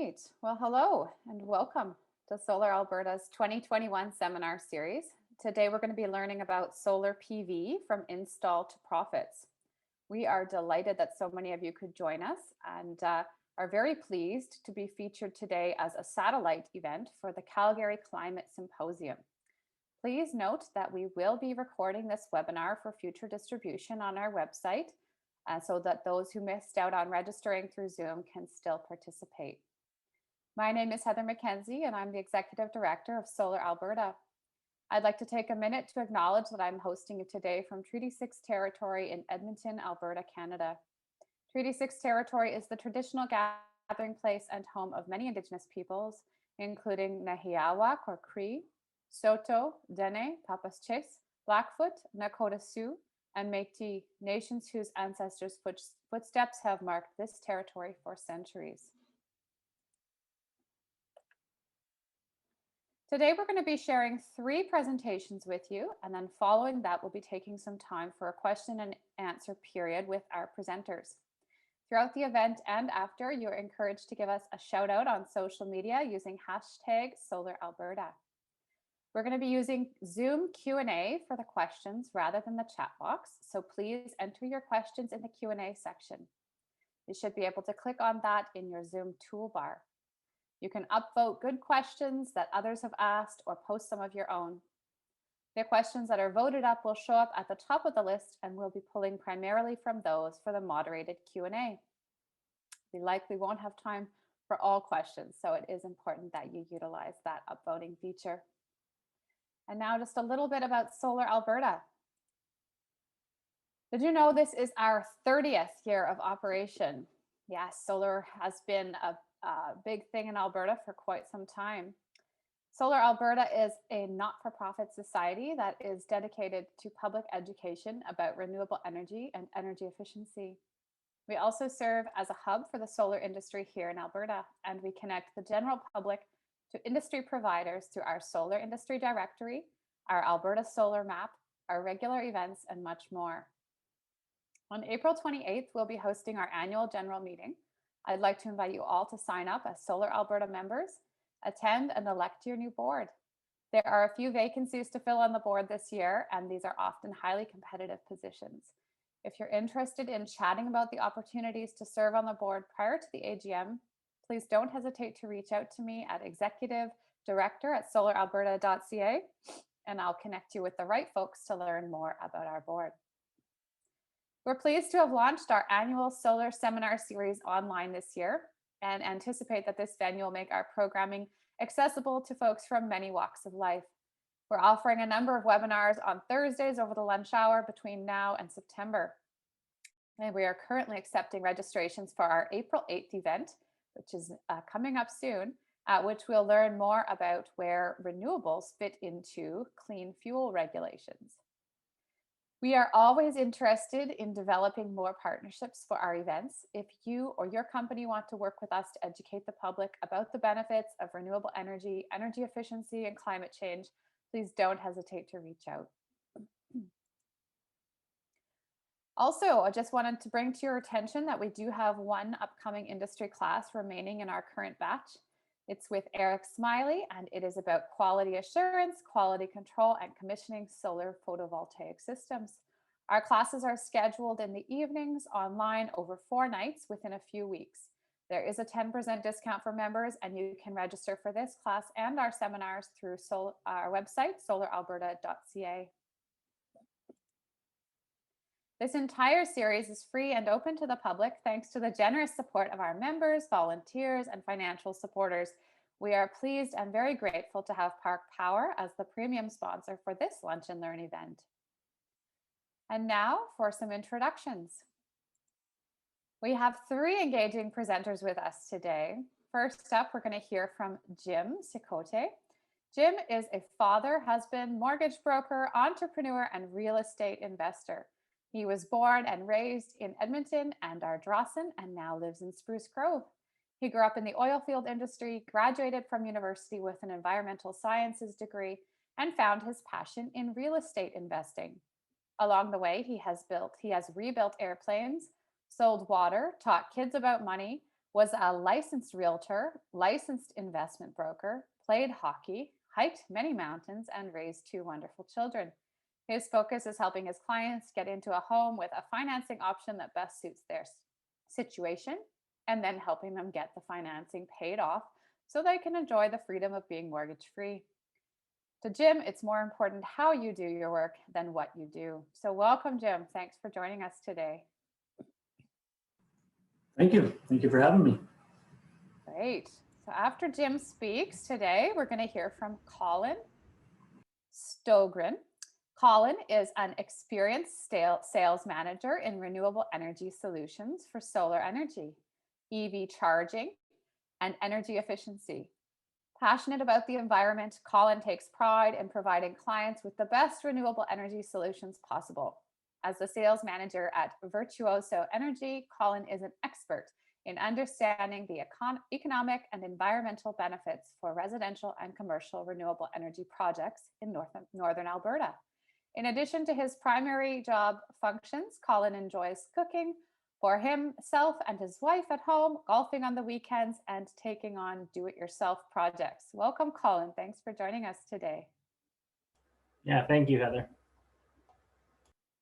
right. Well, hello and welcome to Solar Alberta's 2021 seminar series. Today, we're going to be learning about solar PV from install to profits. We are delighted that so many of you could join us and are very pleased to be featured today as a satellite event for the Calgary Climate Symposium. Please note that we will be recording this webinar for future distribution on our website so that those who missed out on registering through Zoom can still participate. My name is Heather McKenzie, and I'm the Executive Director of Solar Alberta. I'd like to take a minute to acknowledge that I'm hosting you today from Treaty 6 territory in Edmonton, Alberta, Canada. Treaty 6 territory is the traditional gathering place and home of many Indigenous peoples, including Nahiawak or Cree, Saulteaux, Dene, Papaschis, Blackfoot, Nakota Sioux, and Métis, nations whose ancestors' footsteps have marked this territory for centuries. Today, we're going to be sharing 3 presentations with you, and then following that, we'll be taking some time for a question and answer period with our presenters. Throughout the event and after, you're encouraged to give us a shout out on social media using hashtag SolarAlberta. We're going to be using Zoom Q&A for the questions rather than the chat box, so please enter your questions in the Q&A section. You should be able to click on that in your Zoom toolbar. You can upvote good questions that others have asked or post some of your own. The questions that are voted up will show up at the top of the list, and we'll be pulling primarily from those for the moderated Q&A. We likely won't have time for all questions, so it is important that you utilize that upvoting feature. And now just a little bit about Solar Alberta. Did you know this is our 30th year of operation? Yes, solar has been a big thing in Alberta for quite some time. Solar Alberta is a not-for-profit society that is dedicated to public education about renewable energy and energy efficiency. We also serve as a hub for the solar industry here in Alberta, and we connect the general public to industry providers through our solar industry directory, our Alberta solar map, our regular events, and much more. On April 28th, we'll be hosting our annual general meeting. I'd like to invite you all to sign up as Solar Alberta members, attend and elect your new board. There are a few vacancies to fill on the board this year, and these are often highly competitive positions. If you're interested in chatting about the opportunities to serve on the board prior to the AGM, please don't hesitate to reach out to me at executive-director@solaralberta.ca, and I'll connect you with the right folks to learn more about our board. We're pleased to have launched our annual solar seminar series online this year and anticipate that this venue will make our programming accessible to folks from many walks of life. We're offering a number of webinars on Thursdays over the lunch hour between now and September. And we are currently accepting registrations for our April 8th event, which is coming up soon, at which we'll learn more about where renewables fit into clean fuel regulations. We are always interested in developing more partnerships for our events. If you or your company want to work with us to educate the public about the benefits of renewable energy, energy efficiency, and climate change, please don't hesitate to reach out. Also, I just wanted to bring to your attention that we do have one upcoming industry class remaining in our current batch. It's with Eric Smiley, and it is about quality assurance, quality control, and commissioning solar photovoltaic systems. Our classes are scheduled in the evenings online over 4 nights within a few weeks. There is a 10% discount for members, and you can register for this class and our seminars through our website, solaralberta.ca. This entire series is free and open to the public thanks to the generous support of our members, volunteers, and financial supporters. We are pleased and very grateful to have Park Power as the premium sponsor for this Lunch and Learn event. And now for some introductions. We have 3 engaging presenters with us today. First up, we're going to hear from Jim Ciccolte. Jim is a father, husband, mortgage broker, entrepreneur, and real estate investor. He was born and raised in Edmonton and Ardrossan and now lives in Spruce Grove. He grew up in the oil field industry, graduated from university with an environmental sciences degree, and found his passion in real estate investing. Along the way, he has rebuilt airplanes, sold water, taught kids about money, was a licensed realtor, licensed investment broker, played hockey, hiked many mountains, and raised two wonderful children. His focus is helping his clients get into a home with a financing option that best suits their situation, and then helping them get the financing paid off so they can enjoy the freedom of being mortgage free. To Jim, it's more important how you do your work than what you do. So, welcome, Jim. Thanks for joining us today. Thank you. Thank you for having me. Great. So, after Jim speaks today, we're going to hear from Colin Stogran. Colin is an experienced sales manager in renewable energy solutions for solar energy, EV charging, and energy efficiency. Passionate about the environment, Colin takes pride in providing clients with the best renewable energy solutions possible. As the sales manager at Virtuoso Energy, Colin is an expert in understanding the economic and environmental benefits for residential and commercial renewable energy projects in northern Alberta. In addition to his primary job functions, Colin enjoys cooking for himself and his wife at home, golfing on the weekends, and taking on do-it-yourself projects. Welcome, Colin. Thanks for joining us today. Yeah, thank you, Heather.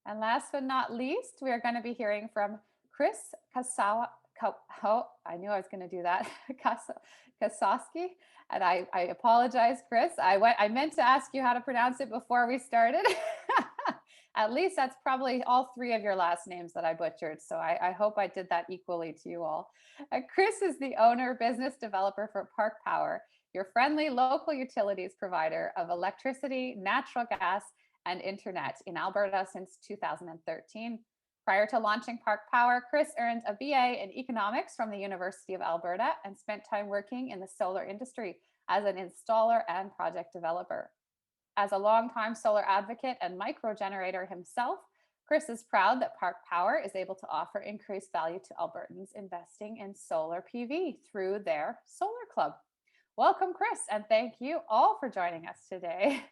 And last but not least, we are going to be hearing from Chris I knew I was going to do that. Kasowski. And I apologize, Chris. I meant to ask you how to pronounce it before we started. At least that's probably all three of your last names that I butchered. So I hope I did that equally to you all. Chris is the owner, business developer for Park Power, your friendly local utilities provider of electricity, natural gas, and internet in Alberta since 2013. Prior to launching Park Power, Chris earned a BA in economics from the University of Alberta and spent time working in the solar industry as an installer and project developer. As a longtime solar advocate and microgenerator himself, Chris is proud that Park Power is able to offer increased value to Albertans investing in solar PV through their solar club. Welcome, Chris, and thank you all for joining us today.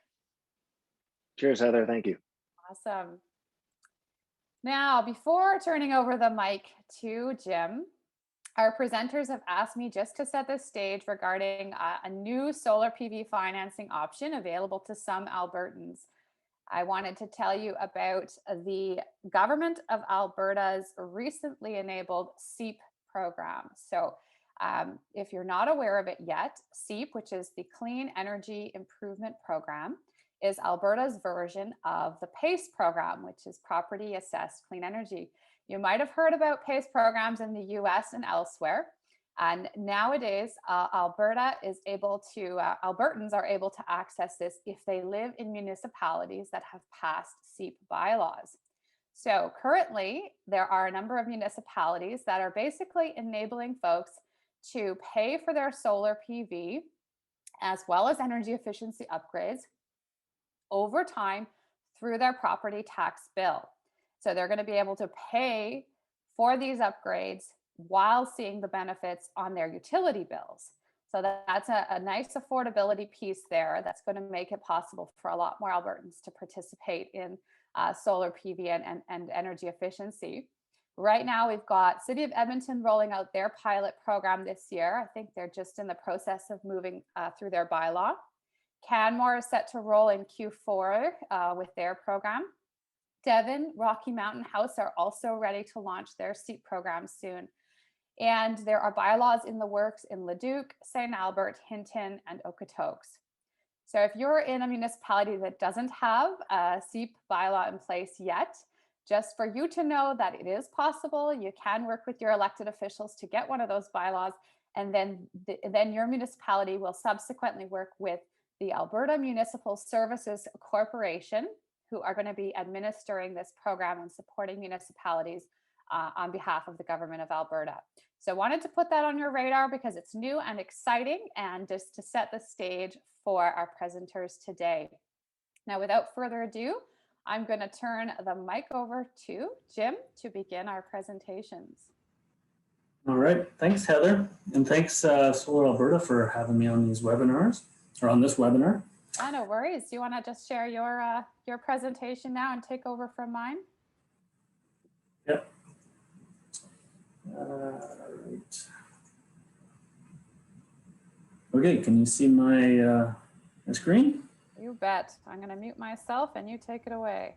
Cheers, Heather. Thank you. Awesome. Now, before turning over the mic to Jim, our presenters have asked me just to set the stage regarding a new solar PV financing option available to some Albertans. I wanted to tell you about the Government of Alberta's recently enabled Seep program. So if you're not aware of it yet, Seep, which is the Clean Energy Improvement Program, is Alberta's version of the PACE program, which is Property Assessed Clean Energy. You might have heard about PACE programs in the US and elsewhere. And nowadays, Albertans are able to access this if they live in municipalities that have passed Seep bylaws. So currently, there are a number of municipalities that are basically enabling folks to pay for their solar PV as well as energy efficiency upgrades over time through their property tax bill. So they're going to be able to pay for these upgrades while seeing the benefits on their utility bills. So that's a nice affordability piece there that's going to make it possible for a lot more Albertans to participate in solar PV and energy efficiency. Right now, we've got City of Edmonton rolling out their pilot program this year. I think they're just in the process of moving through their bylaw. Canmore is set to roll in Q4 with their program. Devon, Rocky Mountain House are also ready to launch their Seep program soon. And there are bylaws in the works in Leduc, St. Albert, Hinton, and Okotoks. So if you're in a municipality that doesn't have a Seep bylaw in place yet, just for you to know that it is possible, you can work with your elected officials to get one of those bylaws, and then your municipality will subsequently work with the Alberta Municipal Services Corporation, who are going to be administering this program and supporting municipalities on behalf of the Government of Alberta. So I wanted to put that on your radar because it's new and exciting, and just to set the stage for our presenters today. Now, without further ado, I'm going to turn the mic over to Jim to begin our presentations. All right, thanks, Heather, and thanks Solar Alberta for having me on these webinars, or on this webinar. No worries. Do you want to just share your presentation now and take over from mine? Yep. Right. Okay, can you see my screen? You bet. I'm going to mute myself and you take it away.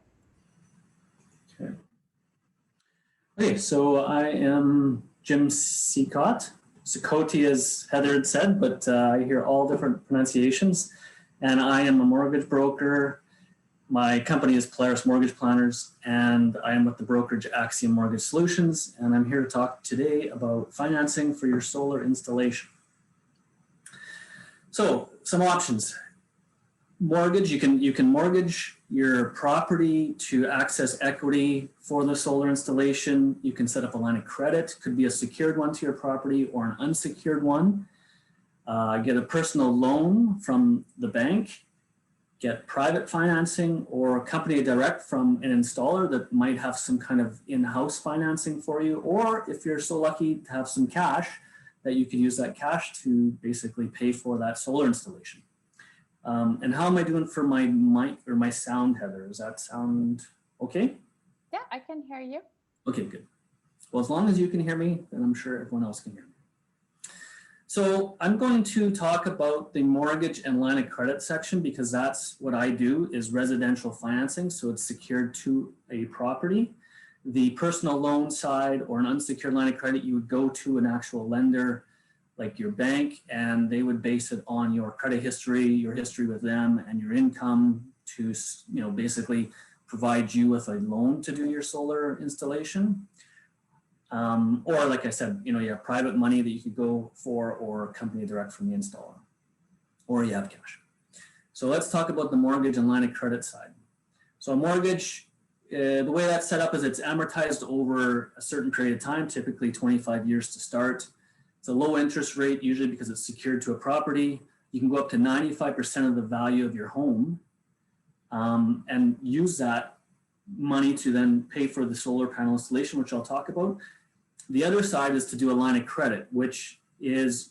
Okay. Okay, so I am Jim Ciccolte. Ciccolte, as Heather had said, but I hear all different pronunciations. And I am a mortgage broker. My company is Polaris Mortgage Planners, and I am with the brokerage Axiom Mortgage Solutions. And I'm here to talk today about financing for your solar installation. So, some options. Mortgage, you can mortgage your property to access equity for the solar installation. You can set up a line of credit, could be a secured one to your property or an unsecured one. Get a personal loan from the bank, get private financing or company direct from an installer that might have some kind of in-house financing for you, or if you're so lucky to have some cash, that you can use that cash to basically pay for that solar installation. And how am I doing for my mic or my sound, Heather? Does that sound okay? Yeah, I can hear you. Okay, good. Well, as long as you can hear me, then I'm sure everyone else can hear me. So I'm going to talk about the mortgage and line of credit section because that's what I do is residential financing. So it's secured to a property. The personal loan side or an unsecured line of credit, you would go to an actual lender like your bank, and they would base it on your credit history, your history with them, and your income to, basically provide you with a loan to do your solar installation. Or like I said, you have private money that you could go for, or company direct from the installer, or you have cash. So let's talk about the mortgage and line of credit side. So a mortgage, the way that's set up is it's amortized over a certain period of time, typically 25 years to start. It's a low interest rate, usually because it's secured to a property. You can go up to 95% of the value of your home and use that money to then pay for the solar panel installation, which I'll talk about. The other side is to do a line of credit, which is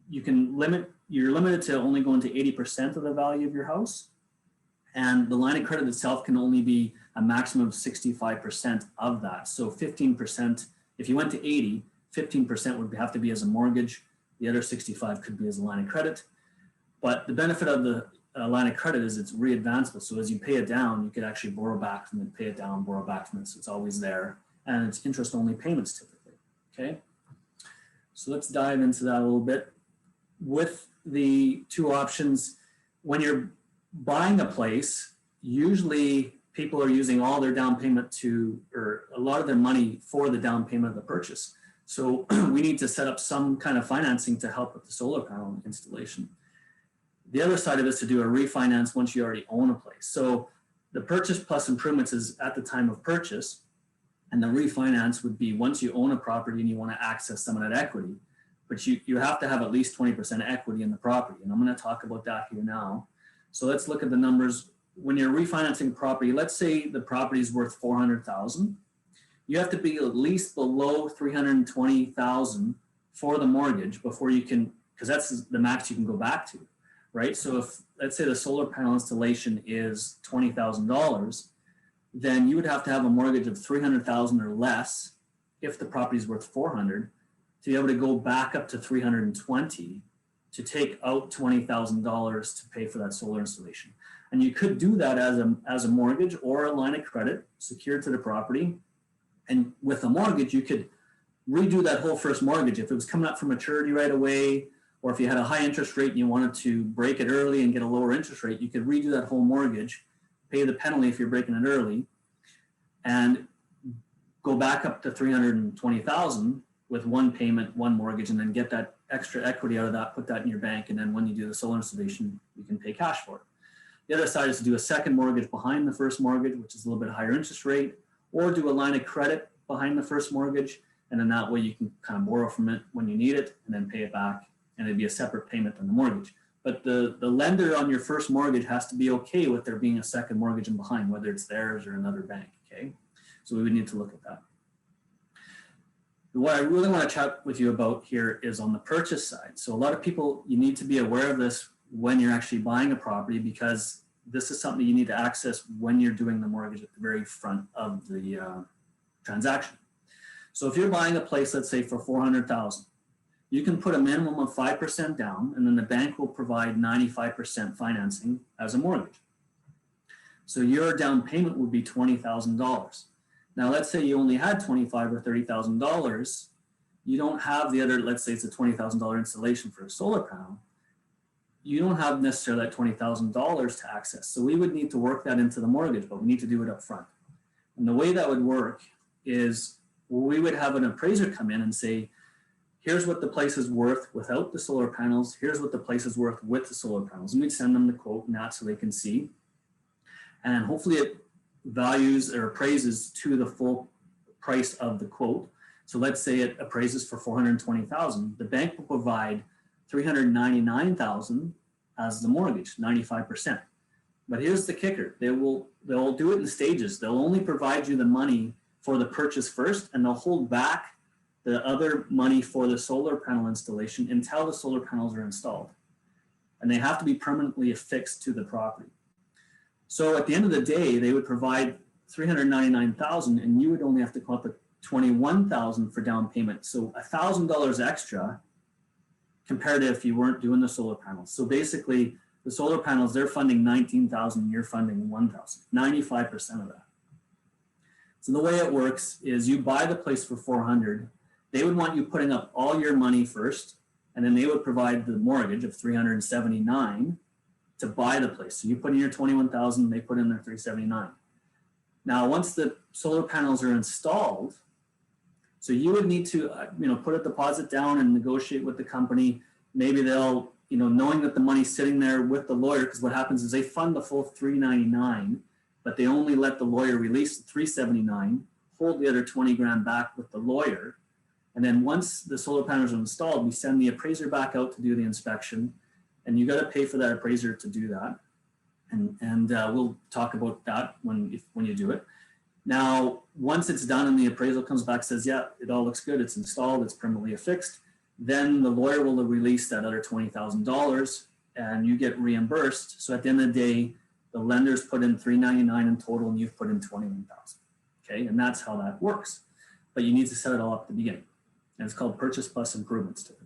you're limited to only going to 80% of the value of your house. And the line of credit itself can only be a maximum of 65% of that. So 15%, if you went to 80, 15% would have to be as a mortgage. The other 65 could be as a line of credit. But the benefit of the line of credit is it's readvanceable. So as you pay it down, you could actually borrow back from it, pay it down, borrow back from it. So it's always there. And it's interest-only payments typically, okay? So let's dive into that a little bit. With the two options, when you're buying a place, usually people are using all their down payment or a lot of their money for the down payment of the purchase. So we need to set up some kind of financing to help with the solar panel installation. The other side of it is to do a refinance once you already own a place. So the purchase plus improvements is at the time of purchase, and the refinance would be once you own a property and you want to access some of that equity, but you have to have at least 20% equity in the property. And I'm going to talk about that here now. So let's look at the numbers. When you're refinancing a property, let's say the property is worth $400,000. You have to be at least below $320,000 for the mortgage before you can, because that's the max you can go back to, right? So if, let's say the solar panel installation is $20,000, then you would have to have a mortgage of $300,000 or less if the property is worth $400,000 to be able to go back up to $320,000 to take out $20,000 to pay for that solar installation. And you could do that as a mortgage or a line of credit secured to the property. And with a mortgage, you could redo that whole first mortgage. If it was coming up for maturity right away, or if you had a high interest rate and you wanted to break it early and get a lower interest rate, you could redo that whole mortgage, pay the penalty if you're breaking it early, and go back up to $320,000 with one payment, one mortgage, and then get that extra equity out of that, put that in your bank, and then when you do the solar installation, you can pay cash for it. The other side is to do a second mortgage behind the first mortgage, which is a little bit higher interest rate, or do a line of credit behind the first mortgage, and then that way you can kind of borrow from it when you need it and then pay it back, and it'd be a separate payment than the mortgage. But the lender on your first mortgage has to be okay with there being a second mortgage in behind, whether it's theirs or another bank, okay? So we would need to look at that. What I really want to chat with you about here is on the purchase side. So a lot of people, you need to be aware of this when you're actually buying a property, because this is something you need to access when you're doing the mortgage at the very front of the transaction. So if you're buying a place, let's say for $400,000, you can put a minimum of 5% down, and then the bank will provide 95% financing as a mortgage. So your down payment would be $20,000. Now, let's say you only had $25,000 or $30,000. You don't have the other, let's say it's a $20,000 installation for a solar panel. You don't have necessarily that $20,000 to access. So we would need to work that into the mortgage, but we need to do it up front. And the way that would work is we would have an appraiser come in and say, here's what the place is worth without the solar panels. Here's what the place is worth with the solar panels. And we'd send them the quote and that so they can see. And hopefully it values or appraises to the full price of the quote. So let's say it appraises for $420,000. The bank will provide $399,000 as the mortgage, 95%. But here's the kicker. They'll do it in stages. They'll only provide you the money for the purchase first, and they'll hold back the other money for the solar panel installation until the solar panels are installed. And they have to be permanently affixed to the property. So at the end of the day, they would provide $399,000, and you would only have to come up with $21,000 for down payment. So $1,000 extra compared to if you weren't doing the solar panels. So basically, the solar panels, they're funding $19,000, you're funding $1,000, 95% of that. So the way it works is you buy the place for $400,000. They would want you putting up all your money first, and then they would provide the mortgage of $379,000 to buy the place. So you put in your $21,000, they put in their $379,000. Now, once the solar panels are installed, so you would need to, put a deposit down and negotiate with the company. Maybe they'll, knowing that the money's sitting there with the lawyer, because what happens is they fund the full $399,000, but they only let the lawyer release the $379,000, hold the other $20,000 back with the lawyer. And then once the solar panels are installed, we send the appraiser back out to do the inspection, and you got to pay for that appraiser to do that. And we'll talk about that when you do it. Now, once it's done and the appraisal comes back, says, yeah, it all looks good, it's installed, it's permanently affixed, then the lawyer will release that other $20,000 and you get reimbursed. So at the end of the day, the lenders put in $399,000 in total and you've put in $21,000. Okay, and that's how that works. But you need to set it all up at the beginning. And it's called purchase plus improvements typically.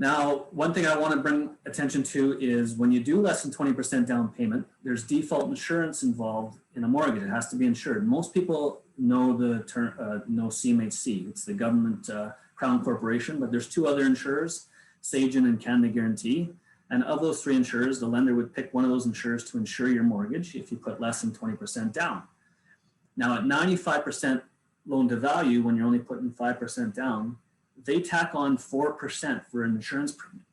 Now, one thing I want to bring attention to is when you do less than 20% down payment, there's default insurance involved in a mortgage. It has to be insured. Most people know the term, know CMHC. It's the government Crown Corporation, but there's two other insurers, Sagen and Canada Guarantee. And of those three insurers, the lender would pick one of those insurers to insure your mortgage if you put less than 20% down. Now, at 95% loan to value, when you're only putting 5% down, they tack on 4% for an insurance premium.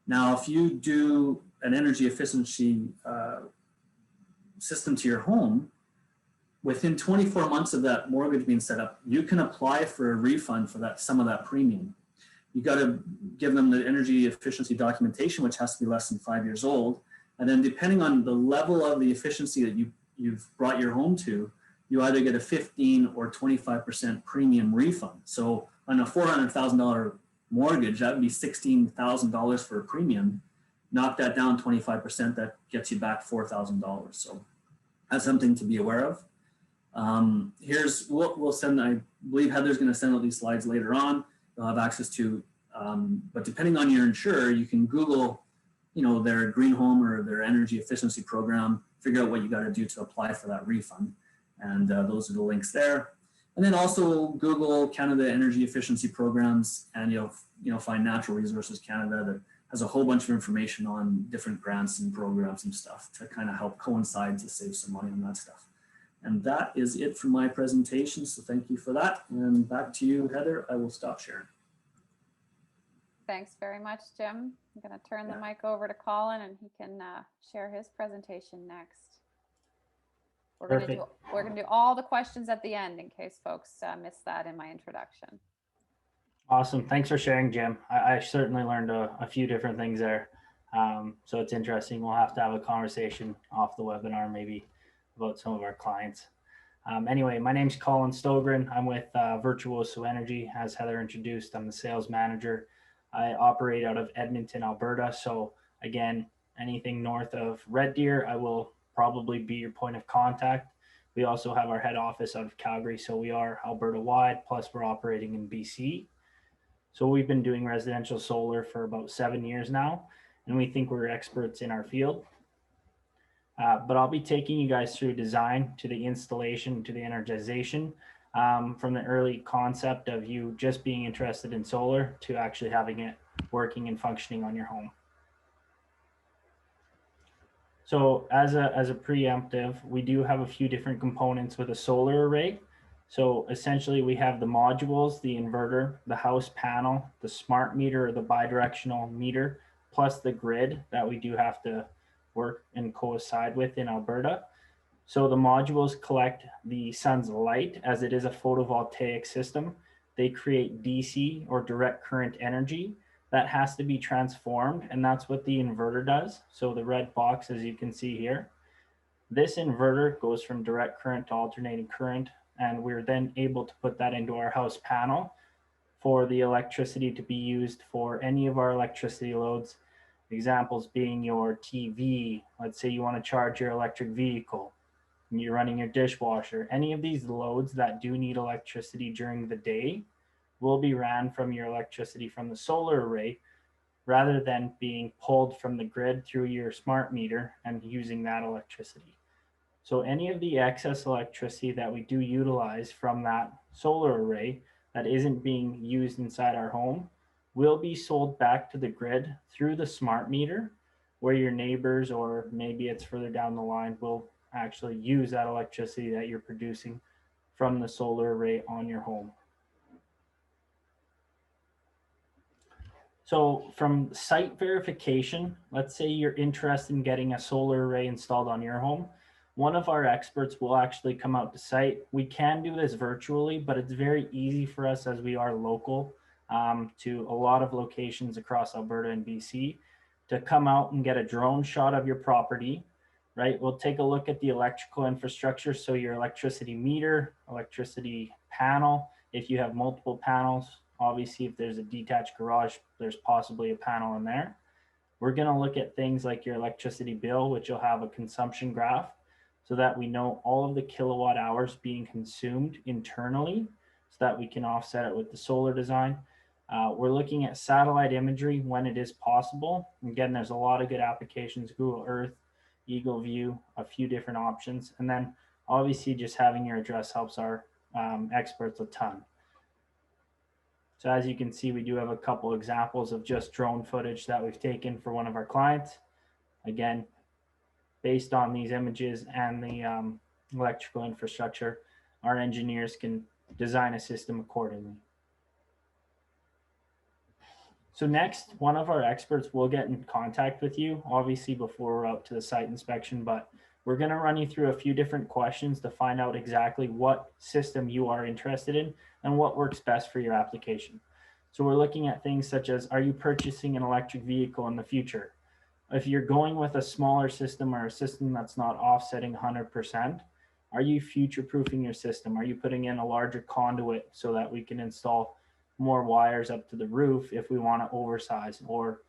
Now, if you do an energy efficiency system to your home, within 24 months of that mortgage being set up, you can apply for a refund for that some of that premium. You got to give them the energy efficiency documentation, which has to be less than 5 years old. And then depending on the level of the efficiency that you've brought your home to, you either get a 15 or 25% premium refund. So on a $400,000 mortgage, that would be $16,000 for a premium. Knock that down 25%, that gets you back $4,000. So that's something to be aware of. We'll send, I believe Heather's going to send out these slides later on. You'll have access to, but depending on your insurer, you can Google, their green home or their energy efficiency program, figure out what you got to do to apply for that refund. And those are the links there. And then also Google Canada Energy Efficiency Programs, and you'll find Natural Resources Canada that has a whole bunch of information on different grants and programs and stuff to kind of help coincide to save some money on that stuff. And that is it for my presentation. So thank you for that. And back to you, Heather. I will stop sharing. Thanks very much, Jim. I'm going to turn the mic over to Colin and he can share his presentation next. We're going to do all the questions at the end in case folks missed that in my introduction. Awesome. Thanks for sharing, Jim. I certainly learned a few different things there. So it's interesting. We'll have to have a conversation off the webinar maybe about some of our clients. Anyway, my name's Colin Stogran. I'm with Virtuoso Energy. As Heather introduced, I'm the sales manager. I operate out of Edmonton, Alberta. So again, anything north of Red Deer, I will probably be your point of contact. We also have our head office out of Calgary. So we are Alberta wide, plus we're operating in BC. So we've been doing residential solar for about 7 years now, and we think we're experts in our field. But I'll be taking you guys through design to the installation to the energization, from the early concept of you just being interested in solar to actually having it working and functioning on your home. So as a preemptive, we do have a few different components with a solar array. So essentially we have the modules, the inverter, the house panel, the smart meter or the bidirectional meter, plus the grid that we do have to work and coincide with in Alberta. So the modules collect the sun's light as it is a photovoltaic system. They create DC or direct current energy that has to be transformed, and that's what the inverter does. So the red box, as you can see here, this inverter goes from direct current to alternating current, and we're then able to put that into our house panel for the electricity to be used for any of our electricity loads. Examples being your TV, let's say you want to charge your electric vehicle, and you're running your dishwasher. Any of these loads that do need electricity during the day will be ran from your electricity from the solar array rather than being pulled from the grid through your smart meter and using that electricity. So any of the excess electricity that we do utilize from that solar array that isn't being used inside our home will be sold back to the grid through the smart meter, where your neighbors, or maybe it's further down the line, will actually use that electricity that you're producing from the solar array on your home. So from site verification, let's say you're interested in getting a solar array installed on your home. One of our experts will actually come out to site. We can do this virtually, but it's very easy for us as we are local to a lot of locations across Alberta and BC to come out and get a drone shot of your property, right? We'll take a look at the electrical infrastructure. So your electricity meter, electricity panel, if you have multiple panels, obviously if there's a detached garage, there's possibly a panel in there. We're gonna look at things like your electricity bill, which will have a consumption graph so that we know all of the kilowatt hours being consumed internally so that we can offset it with the solar design. We're looking at satellite imagery when it is possible. Again, there's a lot of good applications, Google Earth, Eagle View, a few different options. And then obviously just having your address helps our experts a ton. So as you can see, we do have a couple examples of just drone footage that we've taken for one of our clients. Again, based on these images and the electrical infrastructure, our engineers can design a system accordingly. So next, one of our experts will get in contact with you, obviously before we're out to the site inspection, but we're going to run you through a few different questions to find out exactly what system you are interested in and what works best for your application. So we're looking at things such as, are you purchasing an electric vehicle in the future? If you're going with a smaller system or a system that's not offsetting 100%, are you future-proofing your system? Are you putting in a larger conduit so that we can install more wires up to the roof if we want to oversize? Or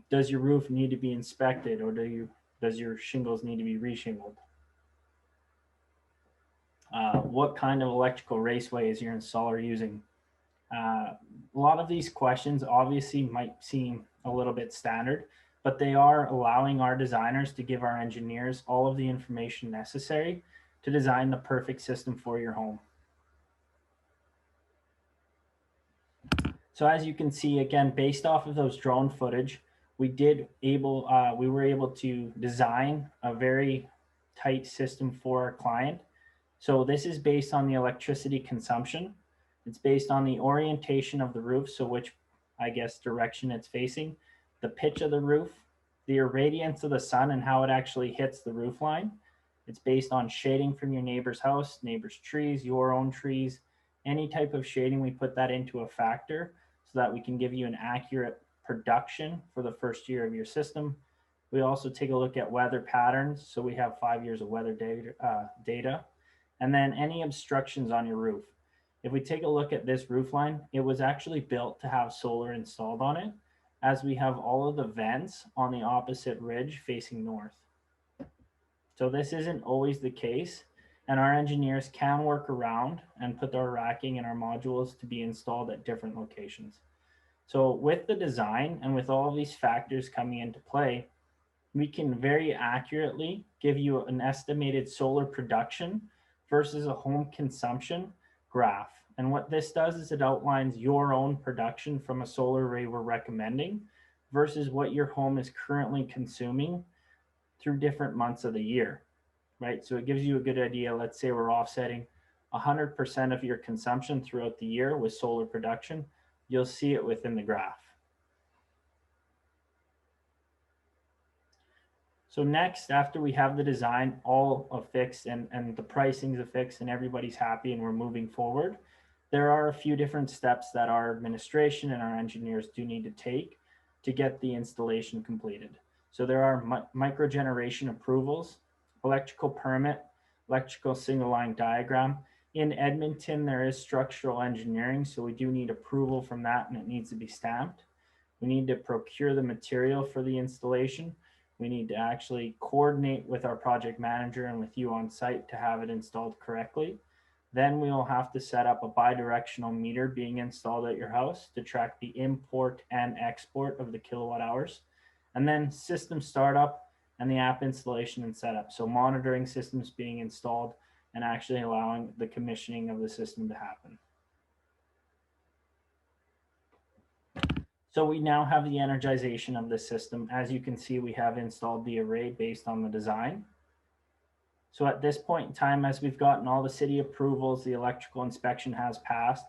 does your roof need to be inspected, or does your shingles need to be reshingled? What kind of electrical raceway is your installer using? A lot of these questions obviously might seem a little bit standard, but they are allowing our designers to give our engineers all of the information necessary to design the perfect system for your home. So as you can see, again, based off of those drone footage, we were able to design a very tight system for our client. So this is based on the electricity consumption. It's based on the orientation of the roof, so which, I guess, direction it's facing, the pitch of the roof, the irradiance of the sun and how it actually hits the roof line. It's based on shading from your neighbor's house, neighbor's trees, your own trees, any type of shading. We put that into a factor so that we can give you an accurate production for the first year of your system. We also take a look at weather patterns. So we have 5 years of weather data, and then any obstructions on your roof. If we take a look at this roof line, it was actually built to have solar installed on it, as we have all of the vents on the opposite ridge facing north. So this isn't always the case, and our engineers can work around and put our racking and our modules to be installed at different locations. So with the design and with all of these factors coming into play, we can very accurately give you an estimated solar production versus a home consumption graph. And what this does is it outlines your own production from a solar array we're recommending versus what your home is currently consuming through different months of the year, right? So it gives you a good idea. Let's say we're offsetting 100% of your consumption throughout the year with solar production. You'll see it within the graph. So next, after we have the design all affixed and the pricing's affixed and everybody's happy and we're moving forward, there are a few different steps that our administration and our engineers do need to take to get the installation completed. So there are microgeneration approvals, electrical permit, electrical single line diagram. In Edmonton, there is structural engineering, so we do need approval from that and it needs to be stamped. We need to procure the material for the installation. We need to actually coordinate with our project manager and with you on site to have it installed correctly. Then we will have to set up a bidirectional meter being installed at your house to track the import and export of the kilowatt hours. And then system startup and the app installation and setup. So monitoring systems being installed and actually allowing the commissioning of the system to happen. So we now have the energization of the system. As you can see, we have installed the array based on the design. So at this point in time, as we've gotten all the city approvals, the electrical inspection has passed,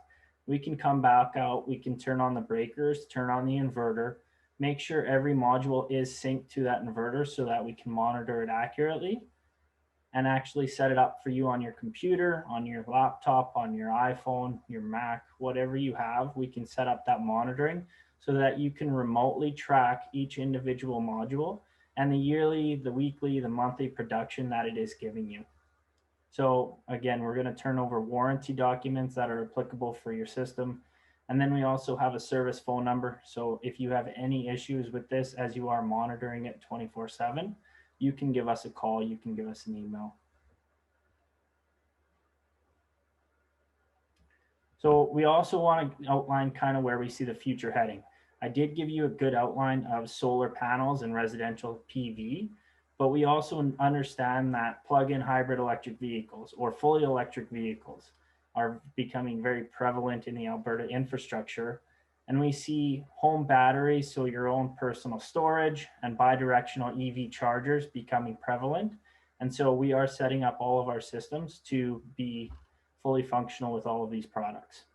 we can come back out, we can turn on the breakers, turn on the inverter, make sure every module is synced to that inverter so that we can monitor it accurately and actually set it up for you on your computer, on your laptop, on your iPhone, your Mac, whatever you have, we can set up that monitoring so that you can remotely track each individual module and the yearly, the weekly, the monthly production that it is giving you. So again, we're going to turn over warranty documents that are applicable for your system. And then we also have a service phone number. So if you have any issues with this as you are monitoring it 24/7, you can give us a call, you can give us an email. So we also want to outline kind of where we see the future heading. I did give you a good outline of solar panels and residential PV, but we also understand that plug-in hybrid electric vehicles or fully electric vehicles are becoming very prevalent in the Alberta infrastructure. And we see home batteries, so your own personal storage and bidirectional EV chargers becoming prevalent. And so we are setting up all of our systems to be fully functional with all of these products.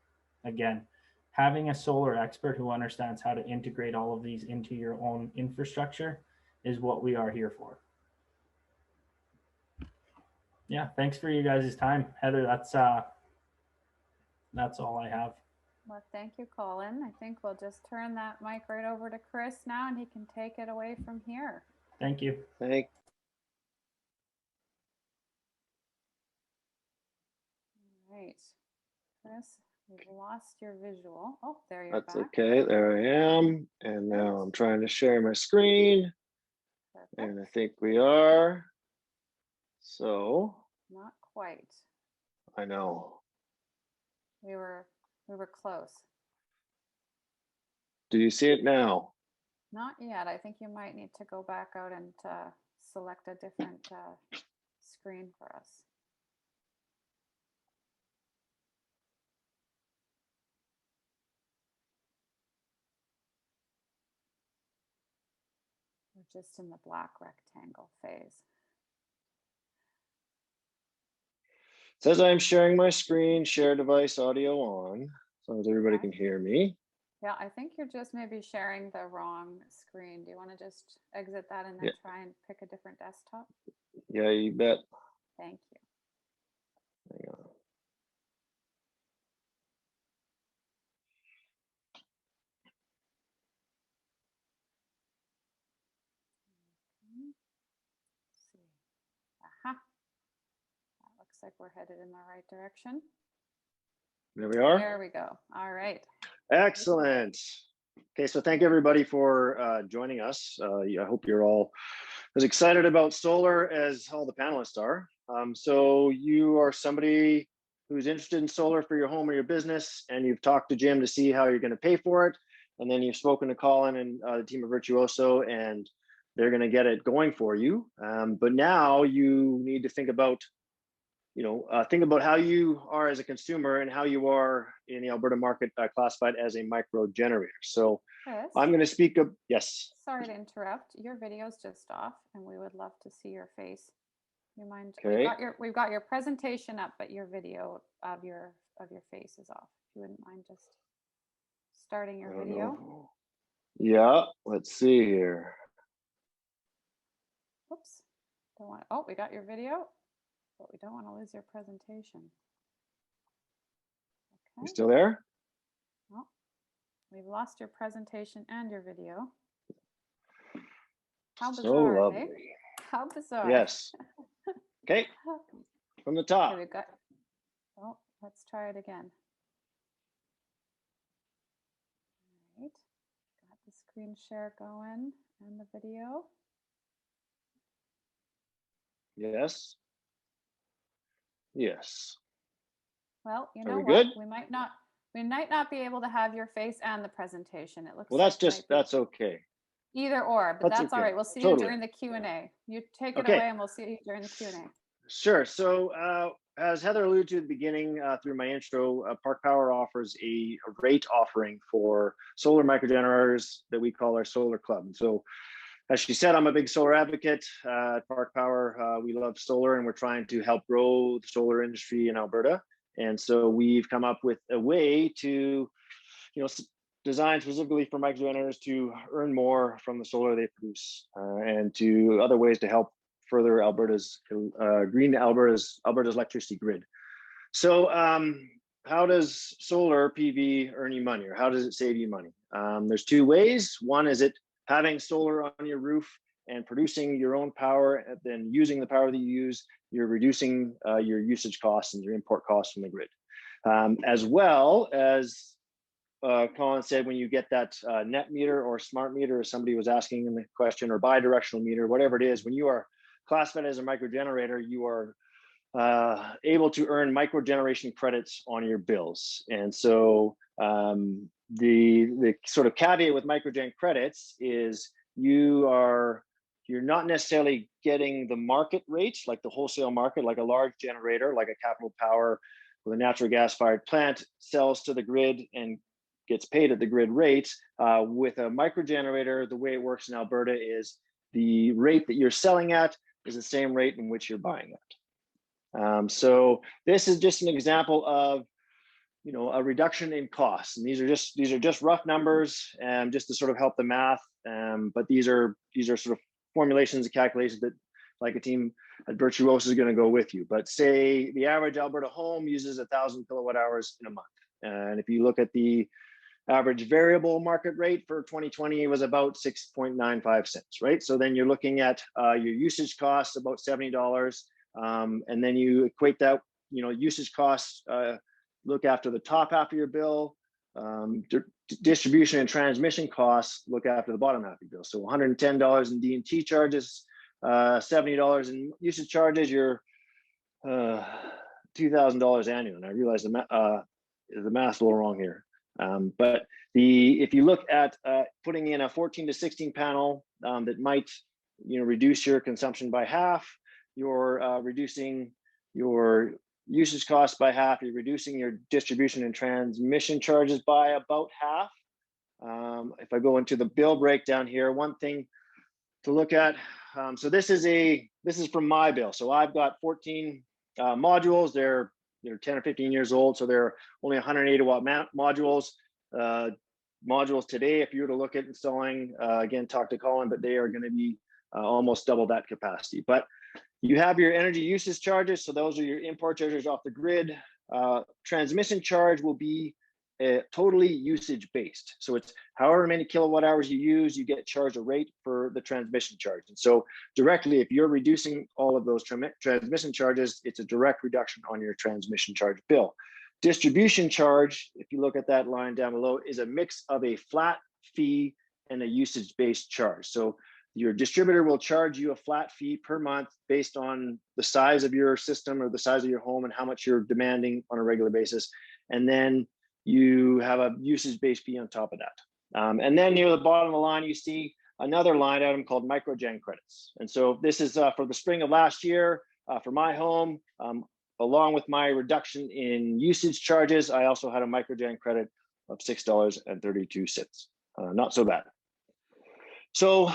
Again, having a solar expert who understands how to integrate all of these into your own infrastructure is what we are here for. Yeah, thanks for you guys' time. Heather, that's all I have. Well, thank you, Colin. I think we'll just turn that mic right over to Chris now and he can take it away from here. Thank you. Thank. All right, Chris, we've lost your visual. Oh, there you're That's back. okay. There I am. And now I'm trying to share my screen. Perfect. And I think we are. So. Not quite. I know. We were close. Do you see it now? Not yet. I think you might need to go back out and select a different screen for us. We're just in the black rectangle phase. It says I'm sharing my screen, share device audio on, as long as everybody Okay. can hear me. Yeah, I think you're just maybe sharing the wrong screen. Do you want to just exit that and then try and pick a different desktop? Yeah, you bet. Thank you. Hang on. Let's see. Aha. That looks like we're headed in the right direction. There we are. There we go. All right. Excellent. Okay, so thank everybody for joining us. I hope you're all as excited about solar as all the panelists are. So you are somebody who's interested in solar for your home or your business, and you've talked to Jim to see how you're going to pay for it. and then you've spoken to Colin and the team of Virtuoso, and they're going to get it going for you. But now you need to think about, think about how you are as a consumer and how you are in the Alberta market classified as a micro generator. So Chris, I'm going to speak of, yes. sorry to interrupt. Your video's just off, and we would love to see your face. You mind? Okay. We've got your presentation up, but your video of your face is off. If you wouldn't mind just starting your video. Yeah, let's see here. Oops. Don't want. Oh, we got your video, but we don't want to lose your presentation. You Okay. still there? Oh, we've lost your presentation and your video. How bizarre, So eh? lovely. How bizarre. Yes. Okay, from the top. Okay, we've got. Oh, let's try it again. All right. Got the screen share going and the video. Yes. Yes. Well, you Are know we what? good? We might not be able to have your face and the presentation. It looks Well, like that's okay. either or, but that's all okay. right. We'll see Totally. you during the Q&A. You take it Okay. away and we'll see you during the Q&A. Sure. So as Heather alluded to at the beginning through my intro, Park Power offers a rate offering for solar microgenerators that we call our Solar Club. And so as she said, I'm a big solar advocate at Park Power. We love solar and we're trying to help grow the solar industry in Alberta. And so we've come up with a way to, designed specifically for microgenerators to earn more from the solar they produce and to other ways to help further Alberta's Alberta's electricity grid. So how does solar PV earn you money, or how does it save you money? There's two ways. One is having solar on your roof and producing your own power, and then using the power that you use, you're reducing your usage costs and your import costs from the grid. As well as Colin said, when you get that net meter or smart meter, as somebody was asking in the question, or bidirectional meter, whatever it is, when you are classified as a microgenerator, you are able to earn microgeneration credits on your bills. And so the sort of caveat with microgen credits is you're not necessarily getting the market rates, like the wholesale market, like a large generator, like a Capital Power with a natural gas-fired plant sells to the grid and gets paid at the grid rate. With a microgenerator, the way it works in Alberta is the rate that you're selling at is the same rate in which you're buying at. So this is just an example of a reduction in costs, and these are just rough numbers, just to sort of help the math. But these are sort of formulations and calculations that, like a team at Virtuoso, is going to go with you. But say the average Alberta home uses 1,000 kilowatt hours in a month, and if you look at the average variable market rate for 2020, it was about 6.95 cents, right? So then you're looking at your usage costs about $70, and then you equate that, usage costs. Look after the top half of your bill. Distribution and transmission costs look after the bottom half of your bill. So $110 in D&T charges, $70 in usage charges, you're $2,000 annual. And I realize the math's a little wrong here. But if you look at putting in a 14 to 16 panel that might reduce your consumption by half, you're reducing your usage costs by half, you're reducing your distribution and transmission charges by about half. If I go into the bill breakdown here, one thing to look at, so this is from my bill. So I've got 14 modules. They're 10 or 15 years old, so they're only 180 watt modules. Modules today, if you were to look at installing, again, talk to Colin, but they are going to be almost double that capacity. But you have your energy usage charges, so those are your import charges off the grid. Transmission charge will be totally usage based. So it's however many kilowatt hours you use, you get charged a rate for the transmission charge. And so directly, if you're reducing all of those transmission charges, it's a direct reduction on your transmission charge bill. Distribution charge, if you look at that line down below, is a mix of a flat fee and a usage-based charge. So your distributor will charge you a flat fee per month based on the size of your system or the size of your home and how much you're demanding on a regular basis. And then you have a usage-based fee on top of that. And then near the bottom of the line, you see another line item called Microgen Credits. And so this is for the spring of last year for my home. Along with my reduction in usage charges, I also had a Microgen credit of $6.32. Not so bad. So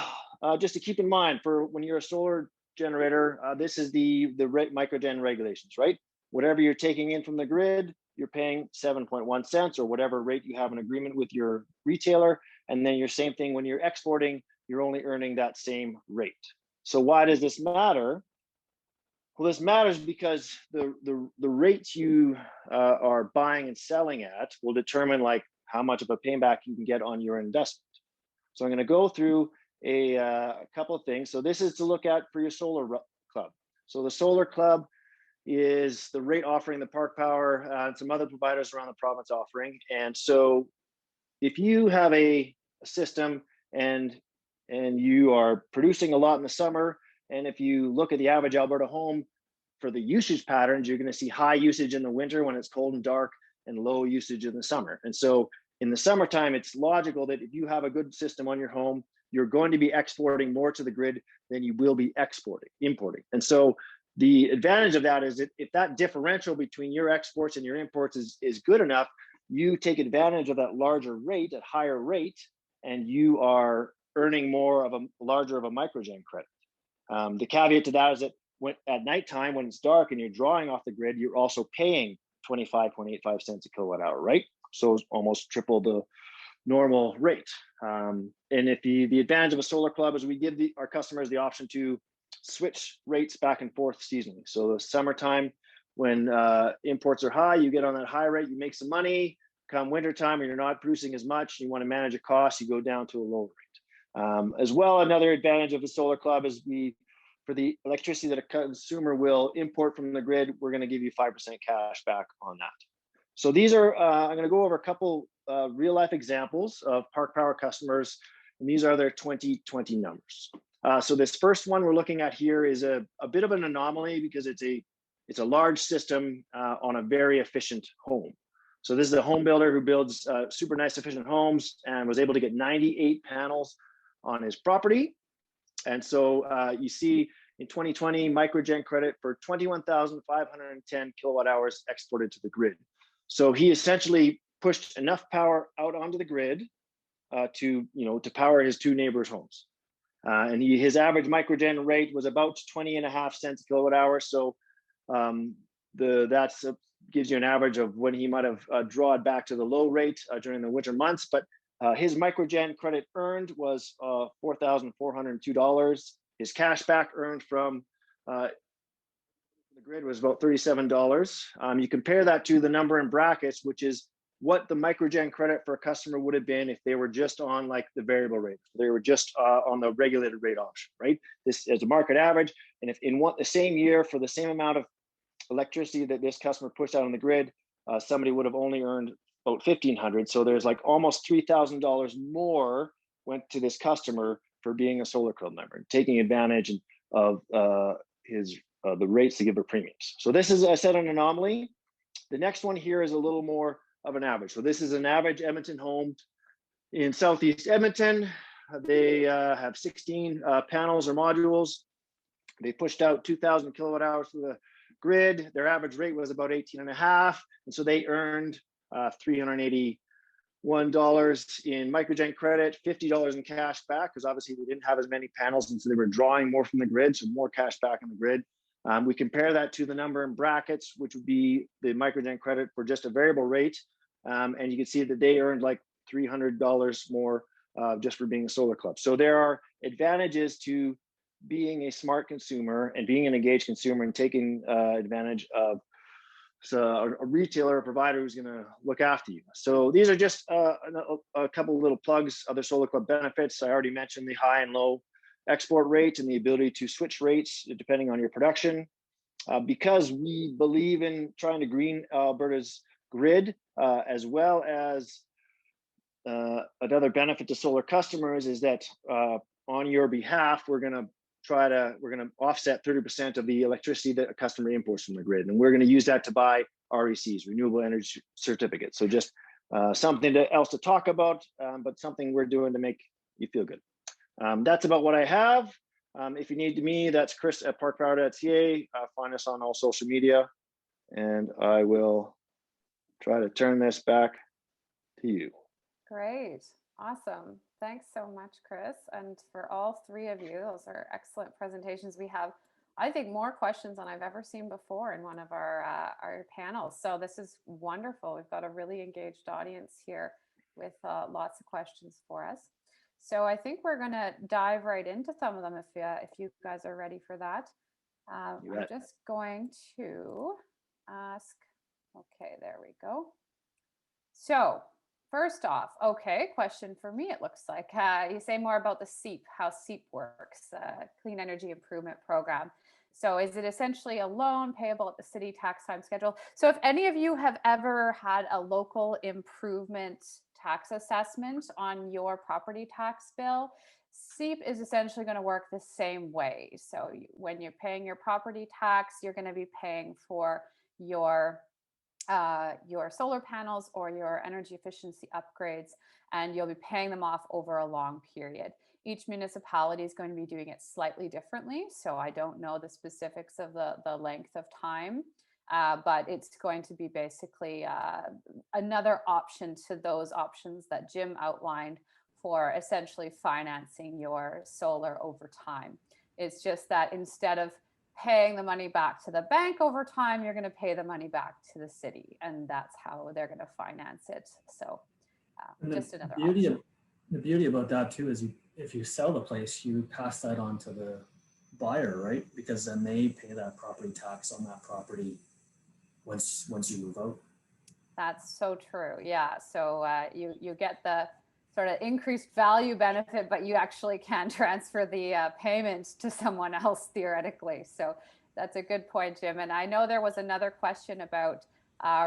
just to keep in mind, for when you're a solar generator, this is the Microgen regulations, right? Whatever you're taking in from the grid, you're paying 7.1 cents or whatever rate you have an agreement with your retailer. And then your same thing when you're exporting, you're only earning that same rate. So why does this matter? Well, this matters because the rates you are buying and selling at will determine like how much of a payback you can get on your investment. So I'm going to go through a couple of things. So this is to look at for your solar club. So the solar club is the rate offering the Park Power and some other providers around the province offering. And so if you have a system and you are producing a lot in the summer, and if you look at the average Alberta home for the usage patterns, you're going to see high usage in the winter when it's cold and dark and low usage in the summer. And so in the summertime, it's logical that if you have a good system on your home, you're going to be exporting more to the grid than you will be importing. And so the advantage of that is that if that differential between your exports and your imports is good enough, you take advantage of that larger rate, at higher rate, and you are earning more of a larger of a Microgen credit. The caveat to that is that at nighttime, when it's dark and you're drawing off the grid, you're also paying 25.85 cents a kilowatt hour, right? So it's almost triple the normal rate. And if the advantage of a solar club is we give our customers the option to switch rates back and forth seasonally. So the summertime, when imports are high, you get on that high rate, you make some money. Come wintertime, and you're not producing as much, you want to manage a cost, you go down to a lower rate. As well, another advantage of the solar club is for the electricity that a consumer will import from the grid, we're going to give you 5% cash back on that. So these are, I'm going to go over a couple real life examples of Park Power customers, and these are their 2020 numbers. So this first one we're looking at here is a bit of an anomaly because it's a large system on a very efficient home. So this is a home builder who builds super nice efficient homes and was able to get 98 panels on his property. And so you see in 2020, Microgen credit for 21,510 kilowatt hours exported to the grid. So he essentially pushed enough power out onto the grid to power his two neighbors' homes. And his average Microgen rate was about 20.5 cents a kilowatt hour. So that's gives you an average of when he might have drawn back to the low rate during the winter months. But his Microgen credit earned was $4,402. His cash back earned from the grid was about $37. You compare that to the number in brackets, which is what the Microgen credit for a customer would have been if they were just on like the variable rate. They were just on the regulated rate option, right? This is a market average. And if in the same year for the same amount of electricity that this customer pushed out on the grid, somebody would have only earned about $1,500. So there's like almost $3,000 more went to this customer for being a solar club member, taking advantage of the rates to give her premiums. So this is, I said, an anomaly. The next one here is a little more of an average. So this is an average Edmonton home in Southeast Edmonton. They have 16 panels or modules. They pushed out 2,000 kilowatt hours to the grid. Their average rate was about 18.5. And so they earned $381 in Microgen credit, $50 in cash back, because obviously they didn't have as many panels and so they were drawing more from the grid, so more cash back on the grid. We compare that to the number in brackets, which would be the Microgen credit for just a variable rate. And you can see that they earned like $300 more just for being a solar club. So there are advantages to being a smart consumer and being an engaged consumer and taking advantage of a retailer or provider who's going to look after you. So these are just a couple of little plugs, other solar club benefits. I already mentioned the high and low export rates and the ability to switch rates depending on your production. Because we believe in trying to green Alberta's grid, as well as another benefit to solar customers is that on your behalf, we're going to offset 30% of the electricity that a customer imports from the grid. And we're going to use that to buy RECs, renewable energy certificates. So just something else to talk about, but something we're doing to make you feel good. That's about what I have. If you need me, that's chris@parkpower.ca. Find us on all social media, and I will try to turn this back to you. Great. Awesome. Thanks so much, Chris. And for all three of you, those are excellent presentations. We have, I think, more questions than I've ever seen before in one of our panels. So this is wonderful. We've got a really engaged audience here with lots of questions for us. So I think we're going to dive right into some of them if you guys are ready for that. I'm just going to ask. Okay, there we go. So first off, okay, question for me, it looks like. You say more about the Seep, how Seep works, Clean Energy Improvement Program. So is it essentially a loan payable at the city tax time schedule? So if any of you have ever had a local improvement tax assessment on your property tax bill, Seep is essentially going to work the same way. So when you're paying your property tax, you're going to be paying for your solar panels or your energy efficiency upgrades, and you'll be paying them off over a long period. Each municipality is going to be doing it slightly differently, so I don't know the specifics of the length of time, but it's going to be basically another option to those options that Jim outlined for essentially financing your solar over time. It's just that instead of paying the money back to the bank over time, you're going to pay the money back to the city, and that's how they're going to finance it. So just another option. The beauty about that too is if you sell the place, you pass that on to the buyer, right? Because then they pay that property tax on that property once you move out. That's so true. Yeah. So you get the sort of increased value benefit, but you actually can transfer the payment to someone else theoretically. So that's a good point, Jim. And I know there was another question about